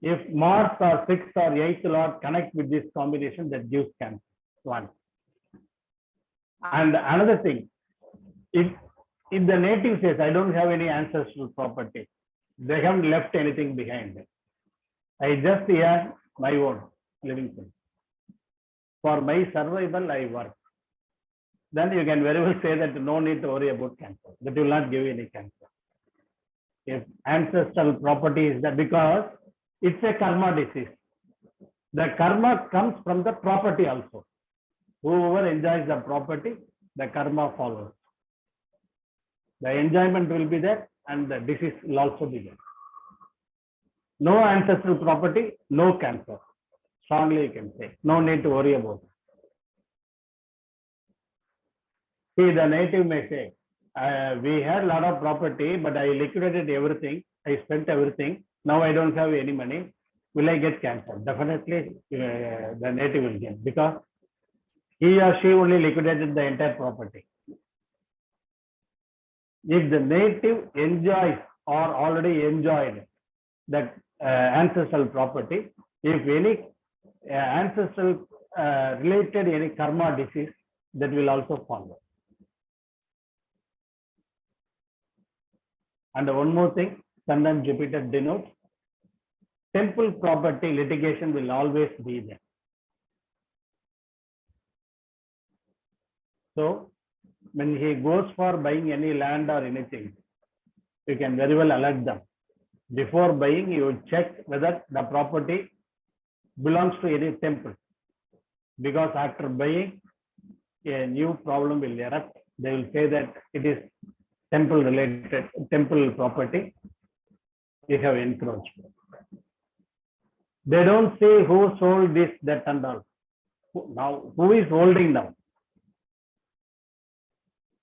If Mars or 6th or 8th Lord connect with this combination, that gives cancer. One. And another thing, if the native says, I don't have any ancestral property, they haven't left anything behind. I just have my own living thing. For my survival, I work. Then you can very well say that no need to worry about cancer. That will not give you any cancer. If ancestral property is that, because it's a karma disease. The karma comes from the property also. Whoever enjoys the property, the karma follows. The enjoyment will be there and the disease will also be there. No ancestral property, no cancer. Strongly you can say. No need to worry about it. See, the native may say, we had a lot of property, but I liquidated everything. I spent everything. Now I don't have any money. Will I get cancer? Definitely the native will get, because he or she only liquidated the entire property. If the native enjoys or already enjoyed that ancestral property. If any ancestral related any karma disease, that will also follow. And one more thing, Sun and Jupiter denotes temple property litigation will always be there. So when he goes for buying any land or anything, you can very well alert them. Before buying, you would check whether the property belongs to any temple. Because after buying, a new problem will erupt. They will say that it is temple related, temple property. We have encroached. They don't say who sold this, that, and all. Now, who is holding now?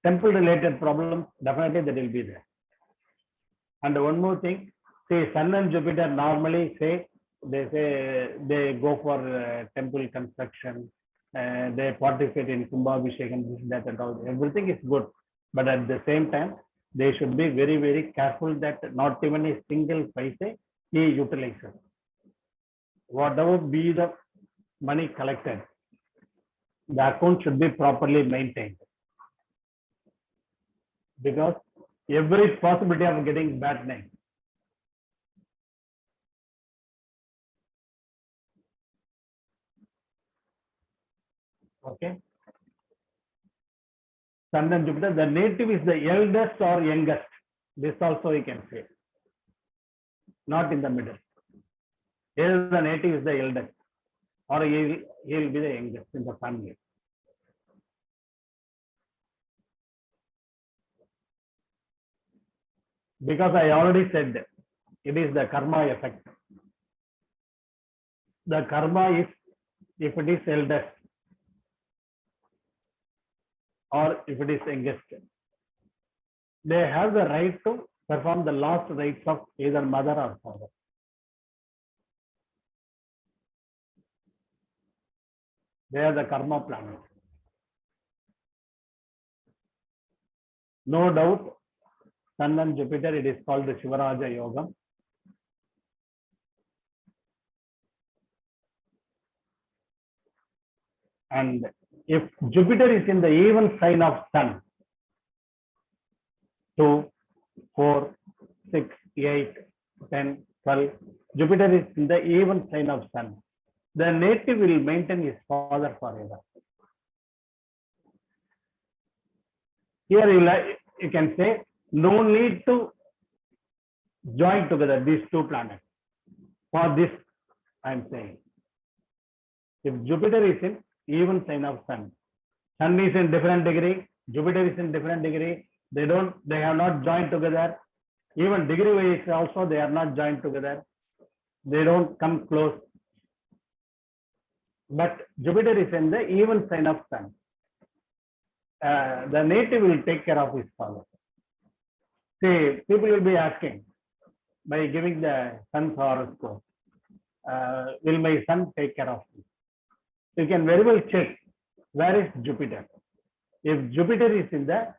Temple related problems, definitely that will be there. And one more thing, say Sun and Jupiter normally say, they go for temple construction, they participate in Kumbhabhishekam, this, that, and all. Everything is good. But at the same time, they should be very, very careful that not even a single paise he utilizes. Whatever be the money collected, the account should be properly maintained. Because every possibility of getting bad name. Okay. Sun and Jupiter, the native is the eldest or youngest. This also you can say. Not in the middle. Either the native is the eldest or he'll be the youngest in the family. Because I already said it is the karma effect. The karma is if it is eldest or if it is youngest. They have the right to perform the last rites of either mother or father. They are the karma planets. No doubt, Sun and Jupiter, it is called the Shivaraja Yoga. And if Jupiter is in the even sign of Sun, 2, 4, 6, 8, 10, 12, Jupiter is in the even sign of Sun, the native will maintain his father forever. Here you can say, no need to join together these two planets. For this, I am saying. If Jupiter is in even sign of Sun, Sun is in different degree, Jupiter is in different degree, they have not joined together. Even degree wise also, they are not joined together. They don't come close. But Jupiter is in the even sign of Sun. The native will take care of his father. See, people will be asking, by giving the sun's horoscope, will my son take care of me? You can very well check where is Jupiter. If Jupiter is in the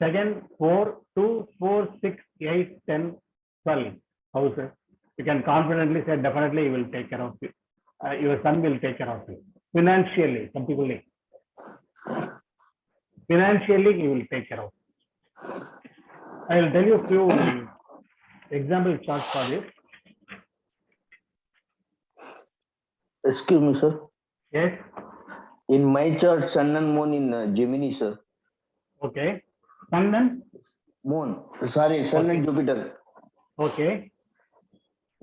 2nd, 4, 2, 4, 6, 8, 10, 12 houses, you can confidently say definitely he will take care of you. Your son will take care of you. Financially, some people say. Financially, he will take care of you. I will tell you a few example charts for this. Excuse me, sir. Yes. In my chart, Sun and Moon in Gemini, sir. Okay. Sun and Moon. Sorry, Sun and Jupiter okay.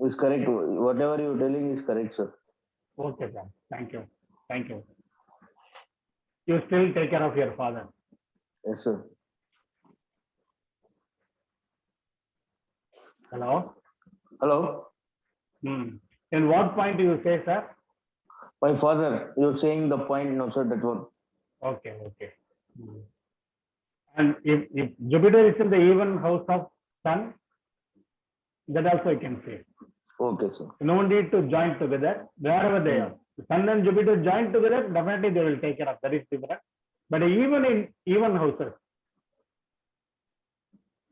is correct. Whatever you're telling is correct, sir. Okay, sir. Thank you. Thank you. You still take care of your father. Yes, sir. Hello. Hello. In what point do you say, sir? My father, you're saying the point, no, sir, that one. Okay, okay. And if Jupiter is in the even house of Sun, that also you can say. Okay, sir. No need to join together wherever they are. Sun and Jupiter join together, definitely they will take care of. That is different. But even in even houses,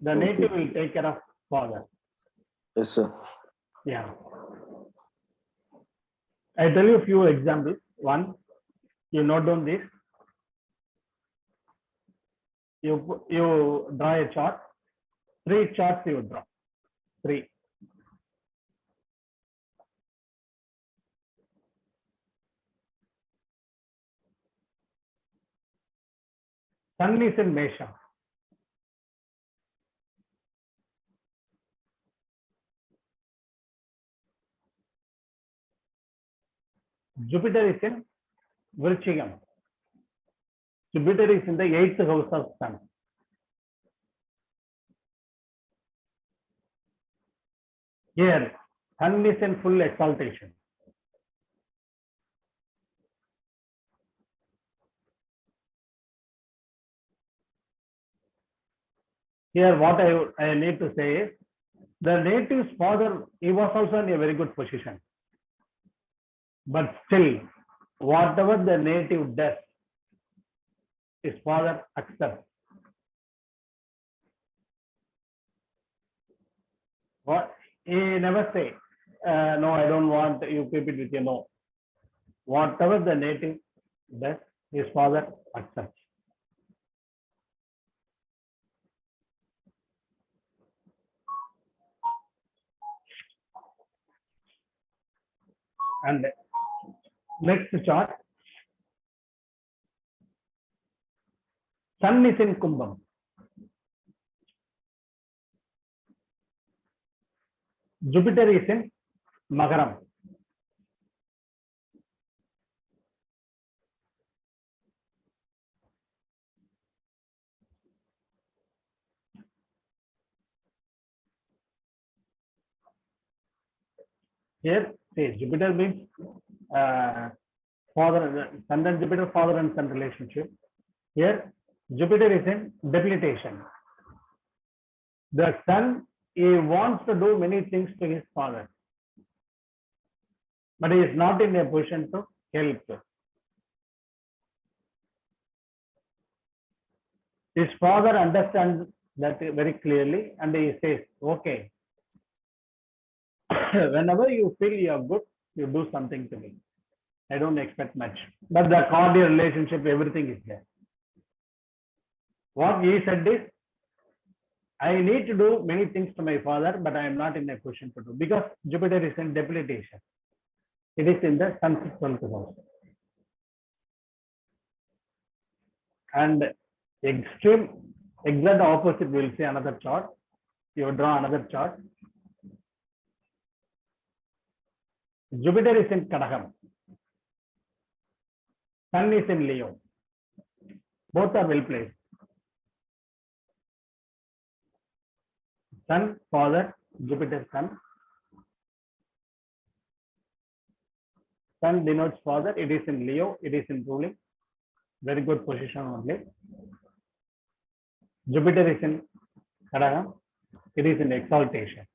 the native will take care of father. Yes, sir. Yeah. I tell you a few examples. One, you note down this. You draw a chart. 3 charts you draw. 3. Sun is in Mesha. Jupiter is in Virchigam. Jupiter is in the 8th house of Sun. Here, Sun is in full exaltation. Here, what I need to say is, the native's father, he was also in a very good position. But still, whatever the native does, his father accepts. What he never say, no, I don't want, you keep it with you. No. Whatever the native does, his father accepts. And next chart, Sun is in Kumbham. Jupiter is in Magaram. Here, see, Jupiter means father, Sun and Jupiter, father and son relationship. Here, Jupiter is in debilitation. The Sun, he wants to do many things to his father, but he is not in a position to help. His father understands that very clearly, and he says, okay, whenever you feel you are good, you do something to me. I don't expect much. But the cordial relationship, everything is there. What he said is, I need to do many things to my father, but I am not in a position to do, because Jupiter is in debilitation. It is in the Sun's 12th house. And extreme, exact opposite, we'll see another chart. You draw another chart. Jupiter is in Kadagam. Sun is in Leo. Both are well placed. Sun, father, Jupiter, Sun. Sun denotes father. It is in Leo. It is in ruling. Very good position only. Jupiter is in Kadagam. It is in exaltation.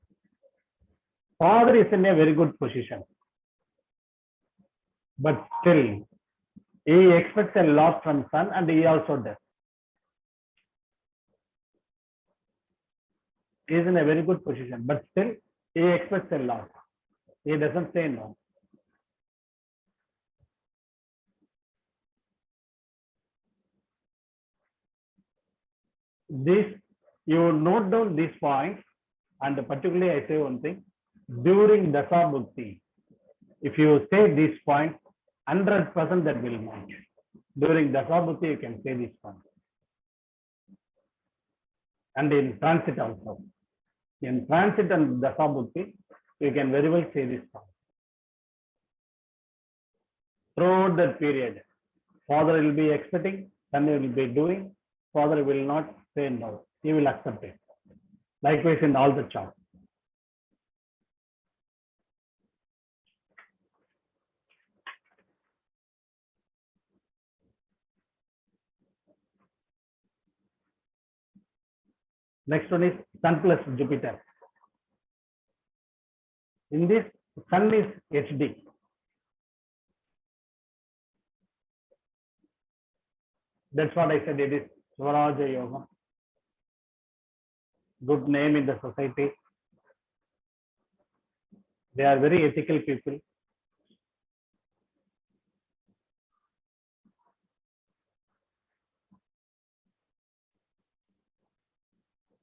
Father is in a very good position. But still, he expects a lot from Sun, and he also does. He is in a very good position, but still, he expects a lot. He doesn't say no. This, you note down these points, and particularly I say one thing, during Dasa Bhukti, if you say these points, 100% that will match. During Dasa Bhukti, you can say these points. And in transit also. In transit and Dasa Bhukti, you can very well say this points. Throughout that period, father will be expecting, son will be doing, father will not say no, he will accept it. Likewise in all the charts. Next one is Sun plus Jupiter. In this, Sun is HD. That's what I said, it is Svaraja Yoga. Good name in the society. They are very ethical people.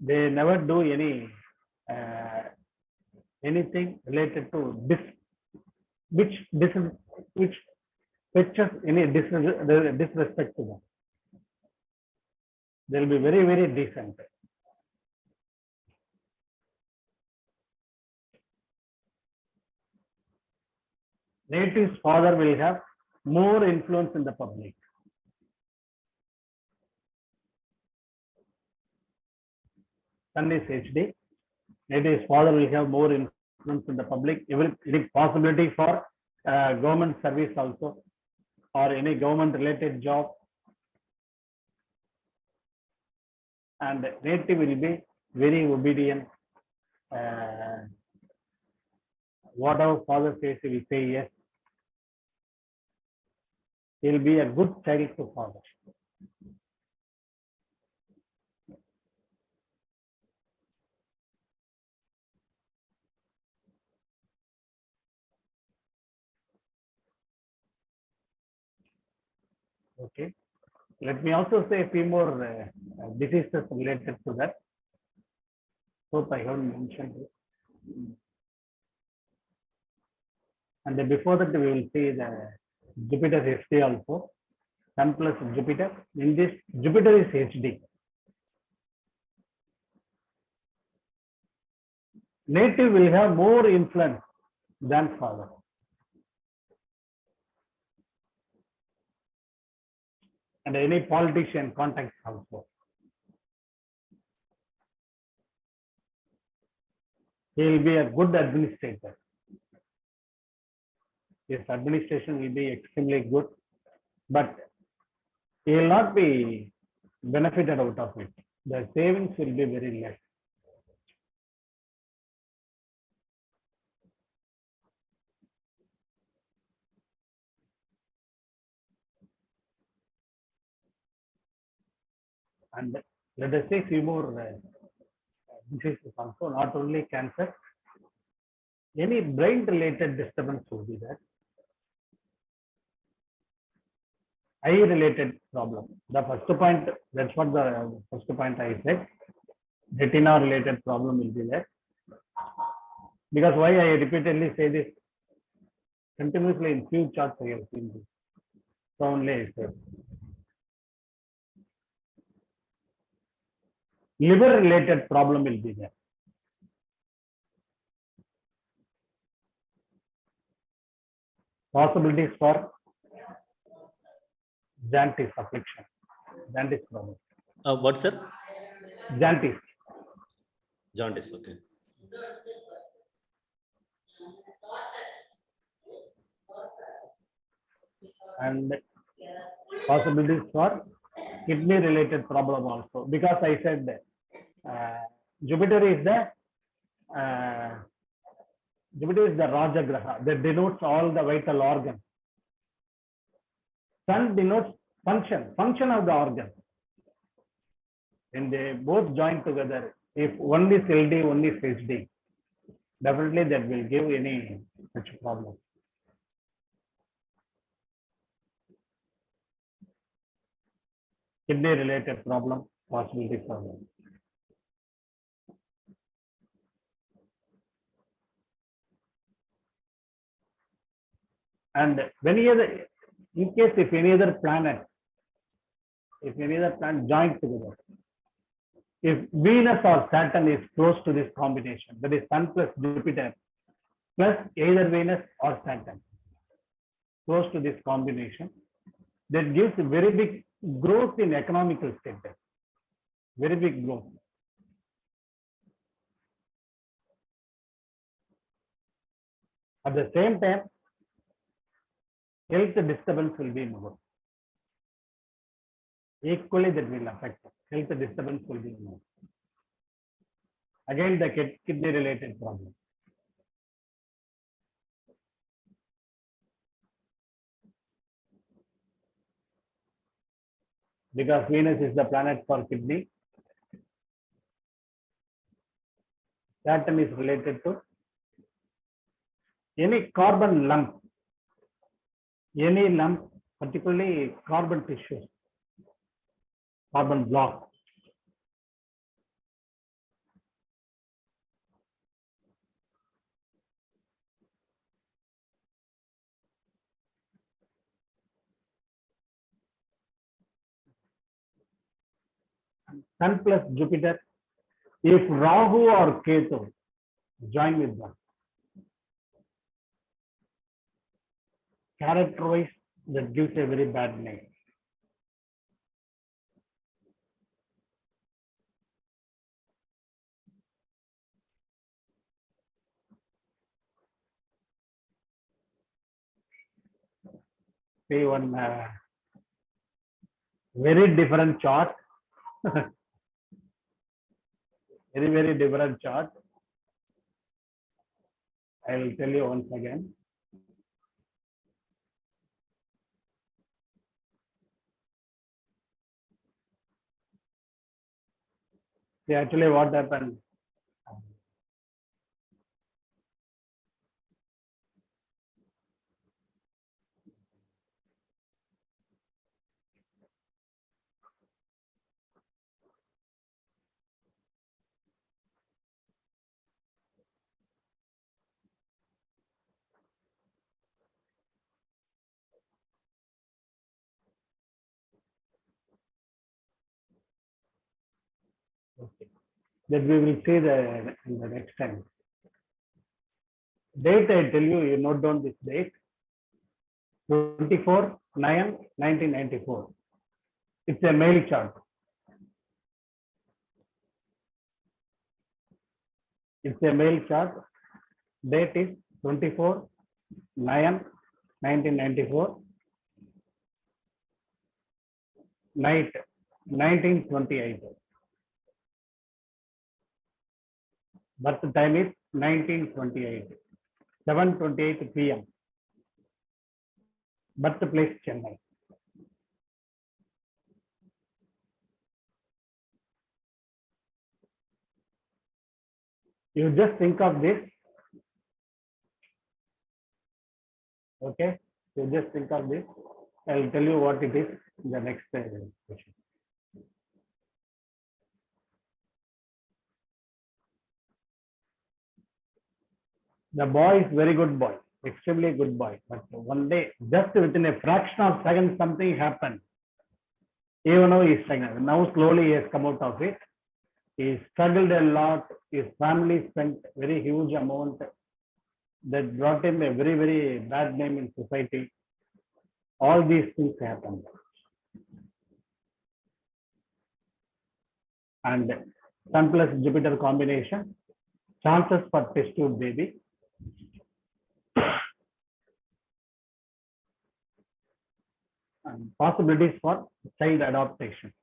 They never do anything related to this, which fetches any disrespect to them. They'll be very, very decent. Native's father will have more influence in the public. Son is HD. Native's father will have more influence in the public. Any possibility for government service also, or any government related job. And native will be very obedient. Whatever father says, he will say yes. He will be a good child to father. Okay. Let me also say a few more diseases related to that. Hope I haven't mentioned it. And then before that, we will see the Jupiter HD also. Sun plus Jupiter. In this, Jupiter is HD. Native will have more influence than father. And any politician contacts also. He will be a good administrator. His administration will be extremely good, but he will not be benefited out of it. The savings will be very less. And let us say few more diseases also, not only cancer. Any brain related disturbance will be there. Eye related problem. The first point, that's what the first point I said. Retina related problem will be there. Because why I repeatedly say this? Continuously in few charts I have seen this. So only I said. Liver related problem will be there. Possibilities for jaundice affliction. Jaundice problem. What, sir? Jaundice. Jaundice, okay. And possibilities for kidney related problem also. Because I said that Jupiter is the Raja Graha that denotes all the vital organs. Sun denotes function of the organ. When they both join together, if one is LD, one is HD, definitely that will give any such problem. Kidney related problem, possibility problem. And in case if any other planet joins together, if Venus or Saturn is close to this combination, that is Sun plus Jupiter plus either Venus or Saturn, close to this combination, that gives a very big growth in economical status, very big growth. At the same time, health disturbance will be more. Equally, that will affect health disturbance will be more. Again, the kidney related problem. Because Venus is the planet for kidney. Saturn is related to any carbon lump, any lump, particularly carbon tissues, carbon block. Sun plus Jupiter, if Rahu or Ketu join with them, character-wise, that gives a very bad name. See one very different chart. Very different chart. I will tell you once again. See, actually what happened? Okay. That we will see in the next time. Date I tell you, you note down this date. 24/9/1994. It's a male chart. It's a male chart. Date is 24/9/1994. Night 1928. Birth time is 1928. 7:28 p.m. Birthplace Chennai. You just think of this. Okay. You just think of this. I'll tell you what it is in the next question. The boy is very good boy, extremely good boy. But one day, just within a fraction of second, something happened. Even though he is pregnant, now slowly he has come out of it. He struggled a lot. His family spent very huge amount that brought him a very bad name in society. All these things happened. And Sun plus Jupiter combination, chances for test tube baby. And possibilities for child adoption.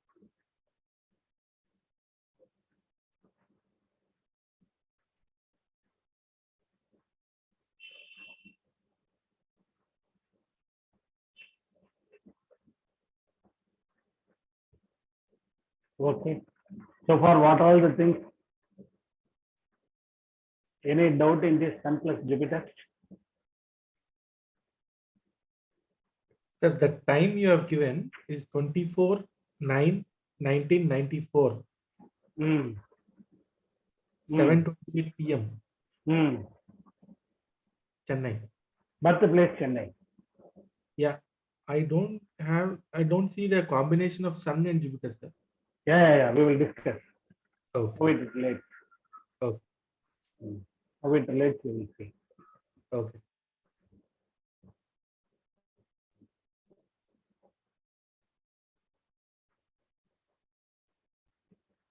Okay. So far, what all the things? Any doubt in this Sun plus Jupiter? Sir, the time you have given is 24/9/1994, Hmm. 7:28 p.m. Chennai. Birthplace Chennai. Yeah, I don't see the combination of Sun and Jupiter, sir. Yeah. We will discuss. Okay. How it relates. Okay. How it relates, we will see. Okay.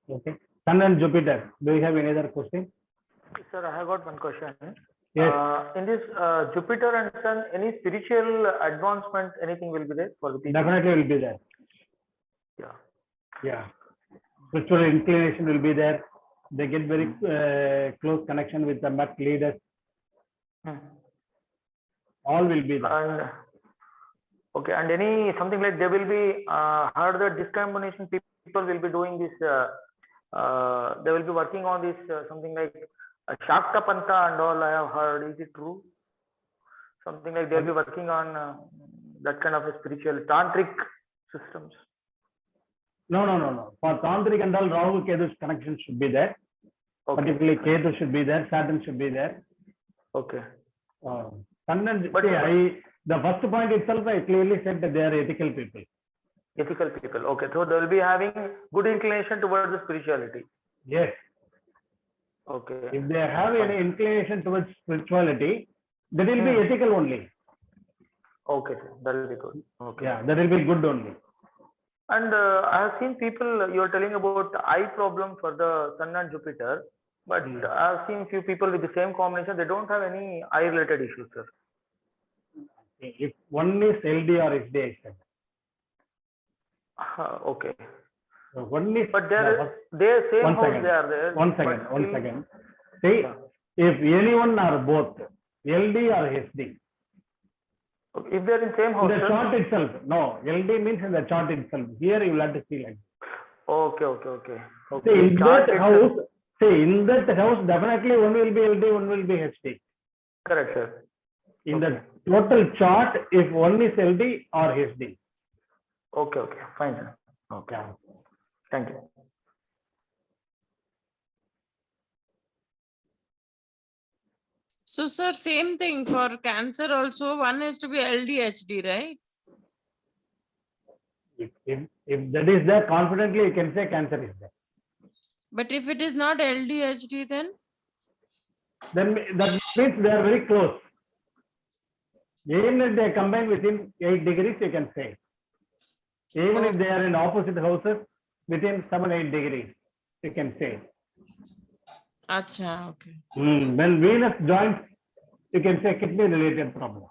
Okay. Sun and Jupiter. Do you have any other question? Sir, I have got one question. Yes. In this Jupiter and Sun, any spiritual advancement, anything will be there for the people? Definitely will be there. Yeah. Spiritual inclination will be there. They get very close connection with the much leaders. All will be there. And okay, and any something like they will be heard that this combination people will be doing this. They will be working on this something like Shakta Pantha and all. I have heard. Is it true? Something like they'll be working on that kind of a spiritual tantric systems. No, no, no, no. For Tantric and all, Rahu Ketu's connection should be there. Okay. Particularly Ketu should be there, Saturn should be there. Okay. Sun and But- see, the first point itself, I clearly said that they are ethical people. Ethical people. Okay. So they'll be having good inclination towards the spirituality. Yes. Okay. If they have any inclination towards spirituality, that will be ethical only. Okay, sir. That will be good. Okay. Yeah, that will be good only. And I have seen people, you are telling about eye problem for the Sun and Jupiter, but I have seen few people with the same combination, they don't have any eye related issues, sir. If one is LD or SD, I said. Okay. So one is. But they same One house second. they are there. One but second, one still- second. See, if anyone are both LD or SD, Okay, if they are in same in house, the sir. chart itself, no, LD means in the chart itself. Here you will have to see like. Okay, okay, okay. See, Okay. in Chart that itself- house, see, in that house, definitely one will be LD, one will be HD. Correct, sir. In Okay. the total chart, if one is LD or HD. Okay, okay. Fine, sir. Okay. Yeah. Thank you. So, sir, same thing for Cancer also. One has to be LDHD, right? If that is there, confidently you can say Cancer is there. But if it is not LDHD, then Then that means they are very close. Even if they combine within 8 degrees, you can say. Even if they are in opposite houses, within 7-8 degrees, you can say. acha, okay. When Venus joins, you can say kidney related problem.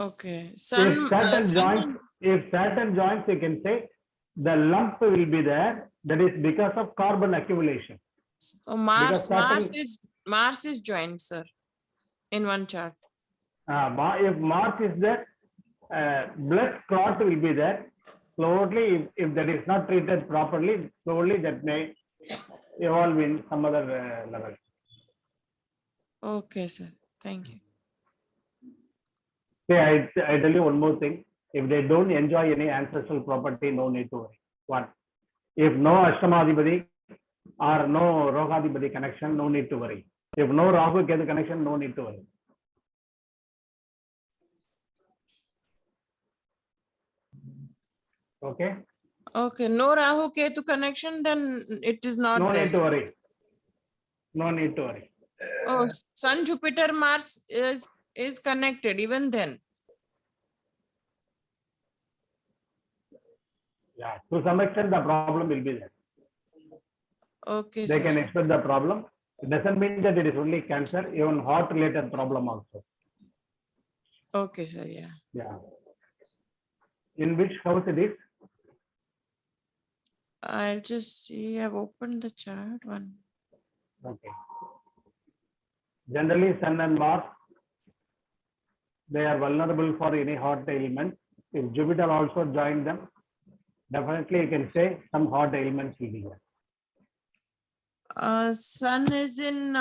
Okay. If Sun, If Saturn joins, you can say the lump will be there. That is because of carbon accumulation. oh, Mars, Saturn- Mars is joined, sir, in one chart. If Mars is there, blood clot will be there. Slowly, if that is not treated properly, slowly that may evolve in some other level. Okay, sir. Thank you. See, I tell you one more thing. If they don't enjoy any ancestral property, no need to worry. One, if no Ashtamadhipati or no Rogadipati connection, no need to worry. If no Rahu Ketu connection, no need to worry. Okay? Okay, no Rahu Ketu connection, then it is not No there. need to worry. No need to worry. Oh, Sun, Jupiter, Mars is connected even then. Yeah, to some extent the problem will be there. Okay, They can sir. expect the problem. It doesn't mean that it is only cancer, even heart related problem also. Okay, sir. Yeah. Yeah. In which house it is? I'll just see. I've opened the chart one. Okay. Generally, Sun and Mars, they are vulnerable for any heart ailment. If Jupiter also joined them, definitely you can say some heart ailments will be there. Sun is in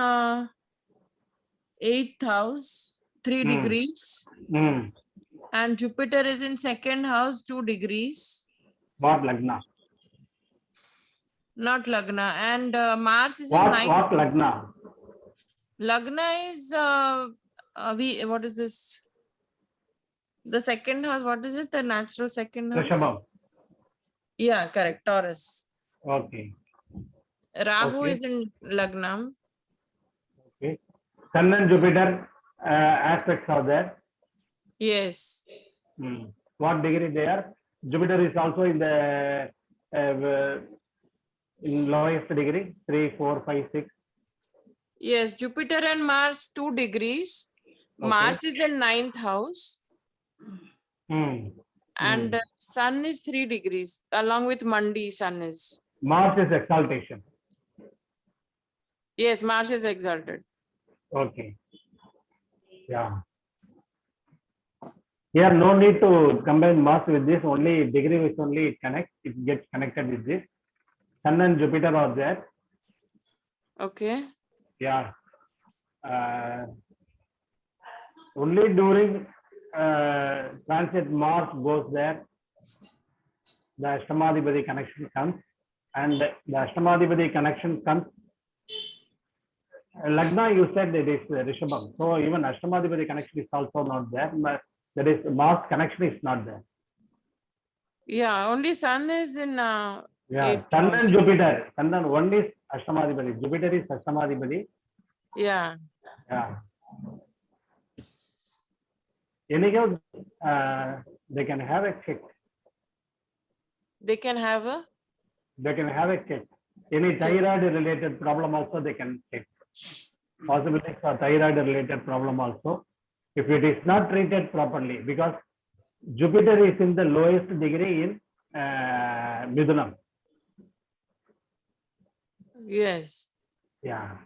8th house, 3 degrees, and Jupiter is in 2nd house, 2 degrees. What Lagna? Not Lagna. And Mars is in What 9th. Lagna? Lagna is what is this? The 2nd house, what is it? The natural 2nd house? Rishabham. Yeah, correct. Taurus. Okay. Rahu Okay. is in Lagna. Okay. Sun and Jupiter aspects are there. Yes. What degree they are? Jupiter is also in the in lowest degree, 3, 4, 5, 6. Yes, Jupiter and Mars 2 degrees. Mars is in 9th house. And Sun is 3 degrees. Along with Mandi, Sun is. Mars is exaltation. Yes, Mars is exalted. Okay. Yeah. Here, no need to combine Mars with this. Only degree which only it connects. It gets connected with this. Sun and Jupiter are there. Okay. Yeah. only during transit Mars goes there, the Ashtamadhipati connection comes, and the Ashtamadhipati connection comes. Lagna, you said it is Rishabham. So even Ashtamadhipati connection is also not there. That is, Mars connection is not there. Yeah, only Sun is in Yeah, eighth Sun house. and Jupiter. Sun and one is Ashtamadhipati. Jupiter is Ashtamadhipati. Yeah. Yeah. Anyhow, they can have a check. They can have a They can have a check. Any thyroid related problem also they can check. Possibilities for thyroid related problem also. If it is not treated properly, because Jupiter is in the lowest degree in Midhunam. yes. Yeah.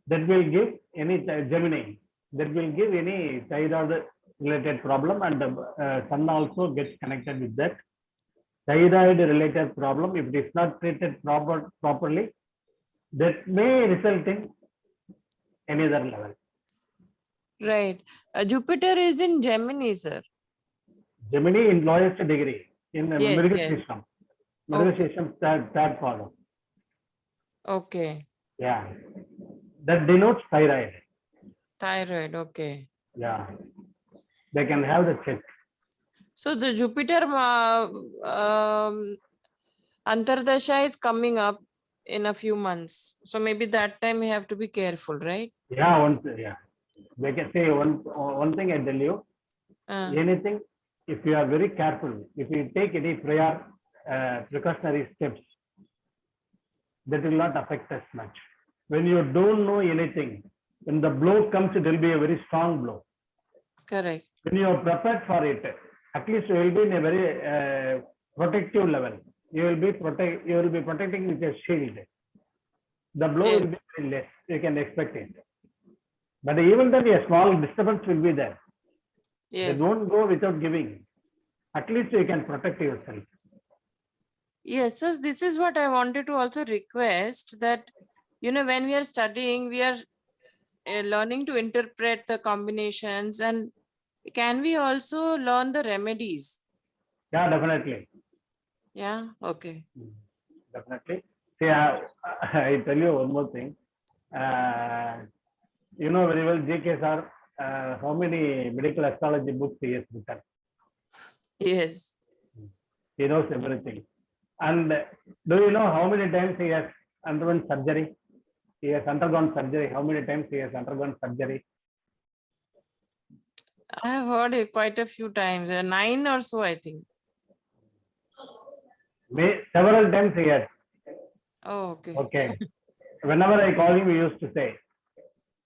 That will give any Gemini. That will give any thyroid related problem, and Sun also gets connected with that. Thyroid related problem, if it is not treated properly, that may result in any other level. Right. Jupiter is in Gemini, sir. Gemini in lowest degree in the Yes, Mriga yes. system. Mriga Okay. system third column. Okay. Yeah. That denotes thyroid. Thyroid. Okay. Yeah. They can have the check. So the Jupiter Antardasha is coming up in a few months. So maybe that time we have to be careful, right? Yeah, yeah. They can say one thing I tell you. Anything, if you are very careful, if you take any prior precautionary steps, that will not affect us much. When you don't know anything, when the blow comes, it will be a very strong blow. Correct. When you are prepared for it, at least you will be in a very protective level. You will be protecting with a shield. The blow will be Yes. very less. You can expect it. But even then, a small disturbance will be there. Yes. They won't go without giving. At least you can protect yourself. Yes, so this is what I wanted to also request that, when we are studying, we are learning to interpret the combinations, and can we also learn the remedies? Yeah, definitely. Yeah, okay. Definitely. See, I tell you one more thing. You know very well, J.K. sir, how many medical astrology books he has written. Yes. He knows everything. And do you know how many times he has undergone surgery? He has undergone surgery. How many times he has undergone surgery? I have heard it quite a few times, 9 or so, I think. Several times he has. Oh, okay. Okay. Whenever I call him, he used to say,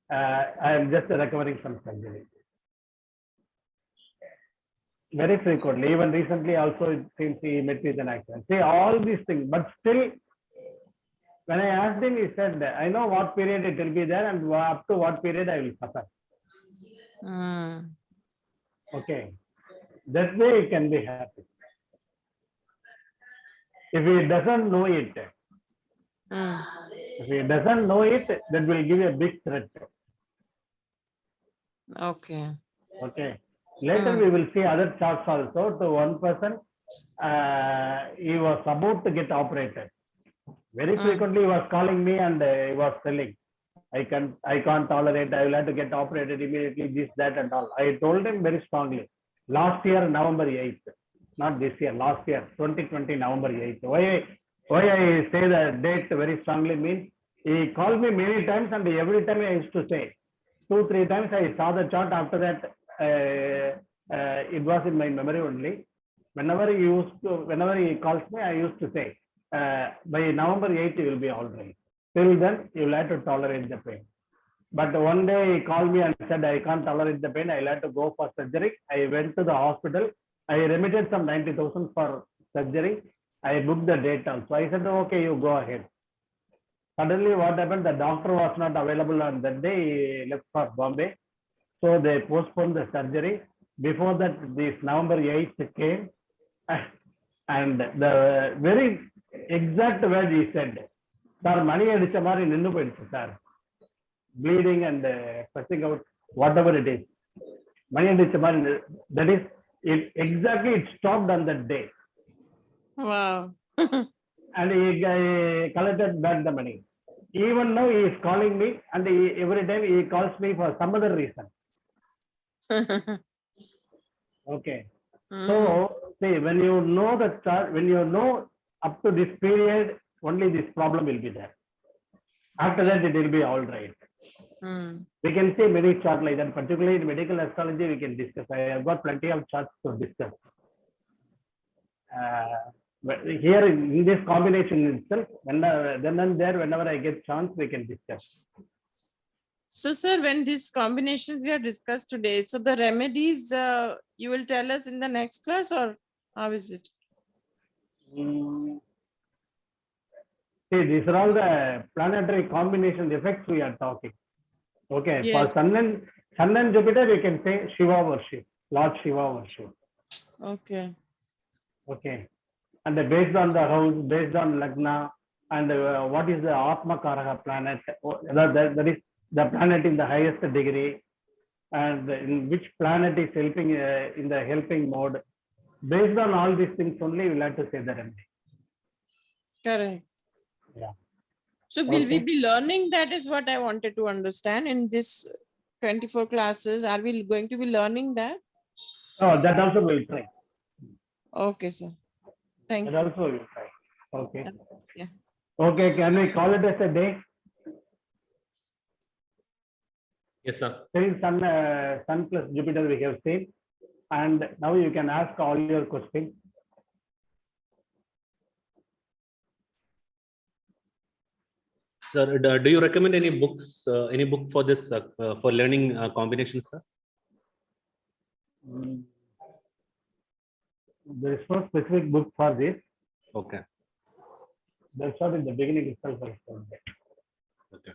I am just recovering from surgery. Very frequently, even recently also it seems he met with an accident. See, all these things, but still, when I asked him, he said, I know what period it will be there and up to what period I will suffer. Okay. That way he can be happy. If he doesn't know it, that will give a big threat. Okay. Okay. Later we will see other charts also. To one person, he was about to get operated. Very frequently he was calling me and he was telling, I can't tolerate, I will have to get operated immediately, this, that and all. I told him very strongly. Last year, November 8th, not this year, last year, 2020, November 8th. Why I say the date very strongly means he called me many times and every time I used to say, 2-3 times I saw the chart. After that, it was in my memory only. Whenever he calls me, I used to say, by November 8th, you will be all right. Till then, you will have to tolerate the pain. But one day he called me and said, I can't tolerate the pain. I'll have to go for surgery. I went to the hospital. I remitted some 90,000 for surgery. I booked the date also. I said, okay, you go ahead. Suddenly what happened? The doctor was not available on that day. He left for Bombay. So they postponed the surgery. Before that, this November 8th came. And the very exact word he said, sir, money adicha mari ninnu poiduchu, sir. bleeding and pressing out whatever it is. That is it exactly. It stopped on that day, Wow. and he collected back the money. Even now he is calling me, and every time he calls me for some other reason. Okay. Mhm. So see, when you know the chart, when you know up to this period, only this problem will be there. After that, it will be all right. Mm. We can see many charts like that, particularly in medical astrology, we can discuss. I have got plenty of charts to discuss. But here in this combination itself, then and there, whenever I get chance, we can discuss. So, sir, when these combinations we have discussed today, so the remedies you will tell us in the next class, or how is it? See, these are all the planetary combination effects we are talking. Okay, for Yes. Sun and Jupiter, we can say Shiva worship, Lord Shiva worship. Okay. Okay, and based on the house, based on Lagna, and what is the Atma Karaha planet, that is the planet in the highest degree, and in which planet is helping in the helping mode. Based on all these things only, we'll have to say the remedy. Correct. Yeah. So will we Okay. be learning? That is what I wanted to understand in this 24 classes. Are we going to be learning that? Oh, that also we'll try. Okay, sir. Thank That you. also we'll try. Okay. Yeah. Okay, can we call it as a day? Yes, sir. Till Sun plus Jupiter we have seen, and now you can ask all your questions. Sir, do you recommend any books, any book for this, for learning combinations, sir? There is no specific book for this. Okay. That's what in the beginning itself I told. Okay.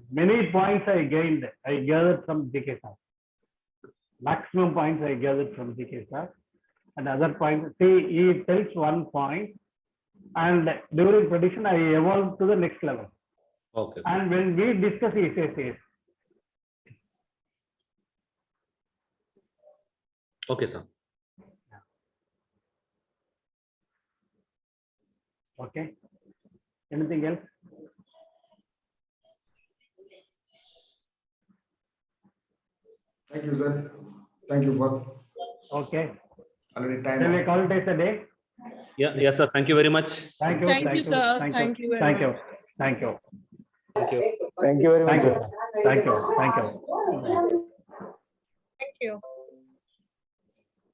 Many points I gained, I gathered from GK sir. Maximum points I gathered from GK sir. And other points, see, he tells one point, and during prediction, I evolved to the next level. Okay. And when we discuss, he says yes. Okay, sir. Okay. Anything else? Thank you, sir. Thank you for Okay. already time. Shall we call it as a day? Yeah, yes, sir. Thank you very much. Thank you. Thank you, sir. Thank you very Thank you. much. Thank you. Thank you. Thank you very much, Thank you. sir. Thank you. Thank you. Thank you.